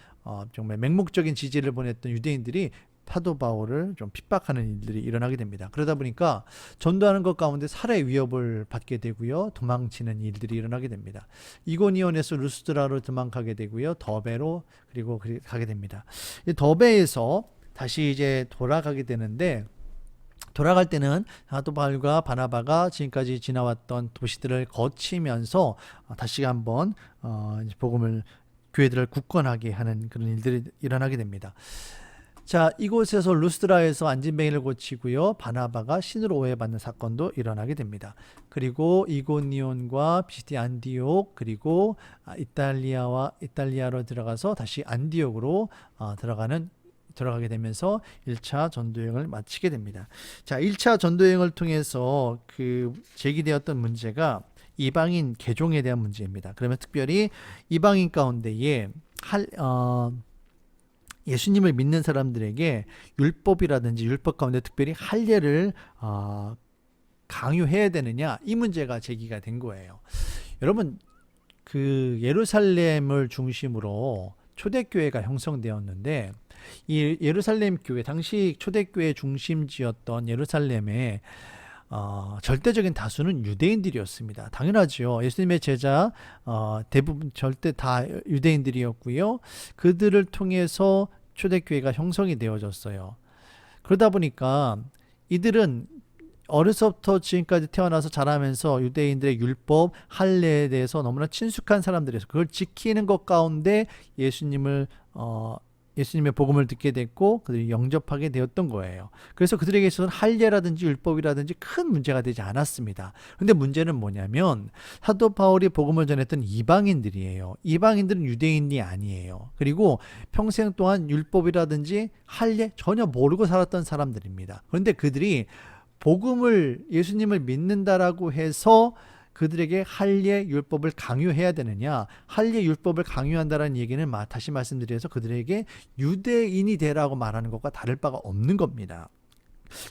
맹목적인 지지를 보냈던 유대인들이 사도 바울을 좀 핍박하는 일들이 일어나게 됩니다. 그러다 보니까 전도하는 것 가운데 살해 위협을 받게 되고요. 도망치는 일들이 일어나게 됩니다. 이고니온에서 루스드라로 도망가게 되고요. 더베로 그리고 가게 됩니다. 이 더베에서 다시 이제 돌아가게 되는데, 돌아갈 때는 사도 바울과 바나바가 지금까지 지나왔던 도시들을 거치면서 다시 한번 교회들을 굳건하게 하는 그런 일들이 일어나게 됩니다. 자, 이곳에서 루스드라에서 안진뱅이를 고치고요. 바나바가 신으로 오해받는 사건도 일어나게 됩니다. 그리고 이고니온과 비시디 안디옥, 그리고 이탈리아로 들어가서 다시 안디옥으로 들어가게 되면서 1차 전도여행을 마치게 됩니다. 자, 1차 전도여행을 통해서 제기되었던 문제가 이방인 개종에 대한 문제입니다. 그러면 특별히 이방인 가운데에 예수님을 믿는 사람들에게 율법이라든지 율법 가운데 특별히 할례를 강요해야 되느냐, 이 문제가 제기가 된 거예요. 여러분, 예루살렘을 중심으로 초대교회가 형성되었는데, 이 예루살렘 교회, 당시 초대교회 중심지였던 예루살렘에 절대적인 다수는 유대인들이었습니다. 당연하죠. 예수님의 제자 대부분 절대 다 유대인들이었고요. 그들을 통해서 초대교회가 형성이 되어졌어요. 그러다 보니까 이들은 어려서부터 지금까지 태어나서 자라면서 유대인들의 율법, 할례에 대해서 너무나 친숙한 사람들이어서 그걸 지키는 것 가운데 예수님의 복음을 듣게 됐고 그들이 영접하게 되었던 거예요. 그래서 그들에게 있어서는 할례라든지 율법이라든지 큰 문제가 되지 않았습니다. 그런데 문제는 뭐냐면 사도 바울이 복음을 전했던 이방인들이에요. 이방인들은 유대인이 아니에요. 그리고 평생 동안 율법이라든지 할례 전혀 모르고 살았던 사람들입니다. 그런데 그들이 예수님을 믿는다라고 해서 그들에게 할례 율법을 강요해야 되느냐? 할례 율법을 강요한다는 얘기는 다시 말씀드려서 그들에게 유대인이 되라고 말하는 것과 다를 바가 없는 겁니다.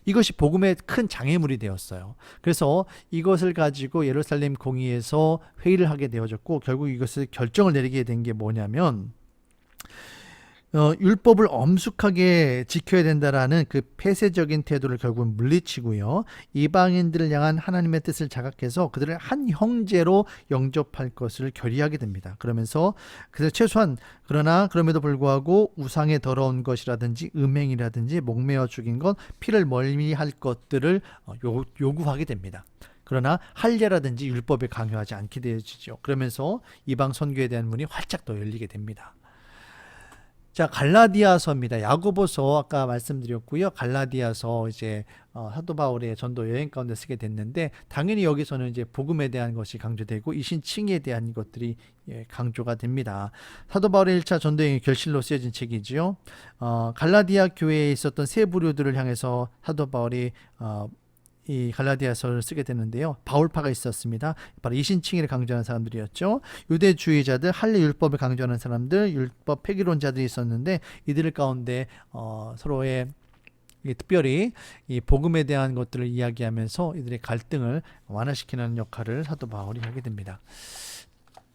이것이 복음의 큰 장애물이 되었어요. 그래서 이것을 가지고 예루살렘 공의에서 회의를 하게 되어졌고, 결국 이것을 결정을 내리게 된 게 뭐냐면 율법을 엄숙하게 지켜야 된다라는 그 폐쇄적인 태도를 결국 물리치고요. 이방인들을 향한 하나님의 뜻을 자각해서 그들을 한 형제로 영접할 것을 결의하게 됩니다. 그러면서 그럼에도 불구하고 우상에 더러운 것이라든지 음행이라든지 목매어 죽인 것, 피를 멀리할 것들을 요구하게 됩니다. 그러나 할례라든지 율법에 강요하지 않게 되어지죠. 그러면서 이방 선교에 대한 문이 활짝 더 열리게 됩니다. 자, 갈라디아서입니다. 야고보서 아까 말씀드렸고요. 갈라디아서 이제 사도 바울의 전도 여행 가운데 쓰게 됐는데, 당연히 여기서는 이제 복음에 대한 것이 강조되고 이신칭에 대한 것들이 강조가 됩니다. 사도 바울의 1차 전도 여행의 결실로 쓰여진 책이지요. 갈라디아 교회에 있었던 세 부류들을 향해서 사도 바울이 이 갈라디아서를 쓰게 되는데요. 바울파가 있었습니다. 바로 이신칭의를 강조하는 사람들이었죠. 유대주의자들, 할례 율법을 강조하는 사람들, 율법 폐기론자들이 있었는데, 이들 가운데 서로의 특별히 이 복음에 대한 것들을 이야기하면서 이들의 갈등을 완화시키는 역할을 사도 바울이 하게 됩니다.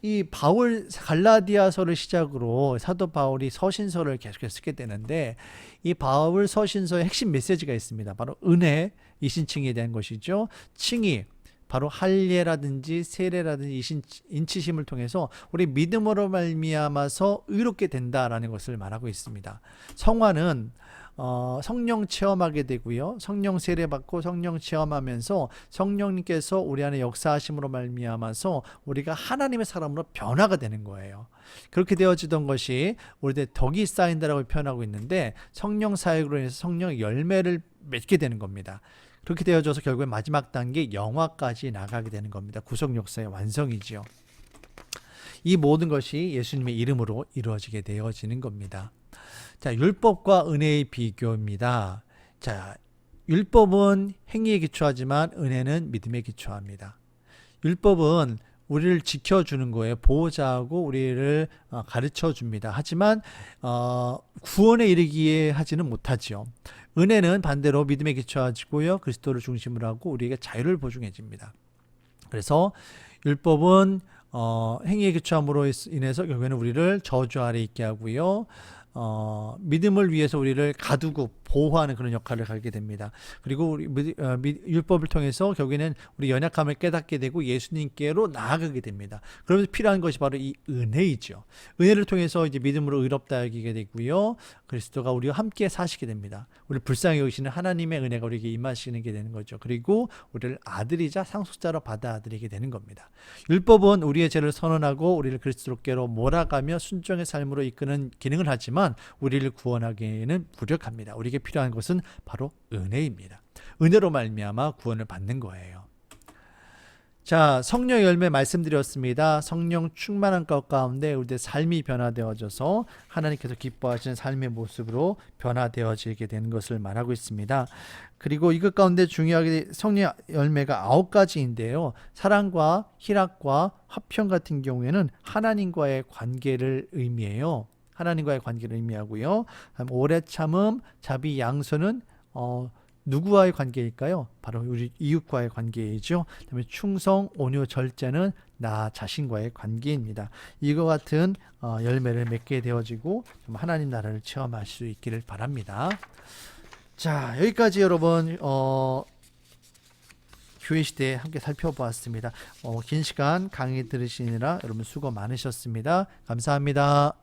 이 갈라디아서를 시작으로 사도 바울이 서신서를 계속해서 쓰게 되는데, 이 바울 서신서의 핵심 메시지가 있습니다. 바로 은혜, 이신칭에 대한 것이죠. 칭의, 바로 할례라든지 세례라든지 인치심을 통해서 우리 믿음으로 말미암아서 의롭게 된다라는 것을 말하고 있습니다. 성화는 성령 체험하게 되고요. 성령 세례 받고 성령 체험하면서 성령님께서 우리 안에 역사하심으로 말미암아서 우리가 하나님의 사람으로 변화가 되는 거예요. 그렇게 되어지던 것이 우리들 덕이 쌓인다라고 표현하고 있는데 성령 사역으로 인해서 성령 열매를 맺게 되는 겁니다. 그렇게 되어져서 결국에 마지막 단계 영화까지 나가게 되는 겁니다. 구속 역사의 완성이지요. 이 모든 것이 예수님의 이름으로 이루어지게 되어지는 겁니다. 자, 율법과 은혜의 비교입니다. 자, 율법은 행위에 기초하지만 은혜는 믿음에 기초합니다. 율법은 우리를 지켜주는 거예요. 보호자하고 우리를 가르쳐 줍니다. 하지만 구원에 이르기에 하지는 못하지요. 은혜는 반대로 믿음에 기초하고요. 그리스도를 중심으로 하고 우리에게 자유를 보증해 줍니다. 그래서 율법은 행위에 기초함으로 인해서 결국에는 우리를 저주 아래 있게 하고요. 믿음을 위해서 우리를 가두고 보호하는 그런 역할을 하게 됩니다. 그리고 우리 율법을 통해서 결국에는 우리 연약함을 깨닫게 되고 예수님께로 나아가게 됩니다. 그러면서 필요한 것이 바로 이 은혜이죠. 은혜를 통해서 이제 믿음으로 의롭다 여기게 되고요. 그리스도가 우리와 함께 사시게 됩니다. 우리 불쌍히 여기시는 하나님의 은혜가 우리에게 임하시는 게 되는 거죠. 그리고 우리를 아들이자 상속자로 받아들이게 되는 겁니다. 율법은 우리의 죄를 선언하고 우리를 그리스도께로 몰아가며 순종의 삶으로 이끄는 기능을 하지만 우리를 구원하기에는 무력합니다. 우리에게 필요한 것은 바로 은혜입니다. 은혜로 말미암아 구원을 받는 거예요. 자, 성령 열매 말씀드렸습니다. 성령 충만한 것 가운데 우리의 삶이 변화되어져서 하나님께서 기뻐하시는 삶의 모습으로 변화되어지게 되는 것을 말하고 있습니다. 그리고 이것 가운데 중요하게 성령 열매가 9가지인데요. 사랑과 희락과 화평 같은 경우에는 하나님과의 관계를 의미해요. 하나님과의 관계를 의미하고요. 오래 참음, 자비, 양선은 누구와의 관계일까요? 바로 우리 이웃과의 관계이죠. 그다음에 충성, 온유, 절제는 나 자신과의 관계입니다. 이와 같은 열매를 맺게 되어지고 하나님 나라를 체험할 수 있기를 바랍니다. 자, 여기까지 여러분 교회 시대에 함께 살펴보았습니다. 긴 시간 강의 들으시느라 여러분 수고 많으셨습니다. 감사합니다.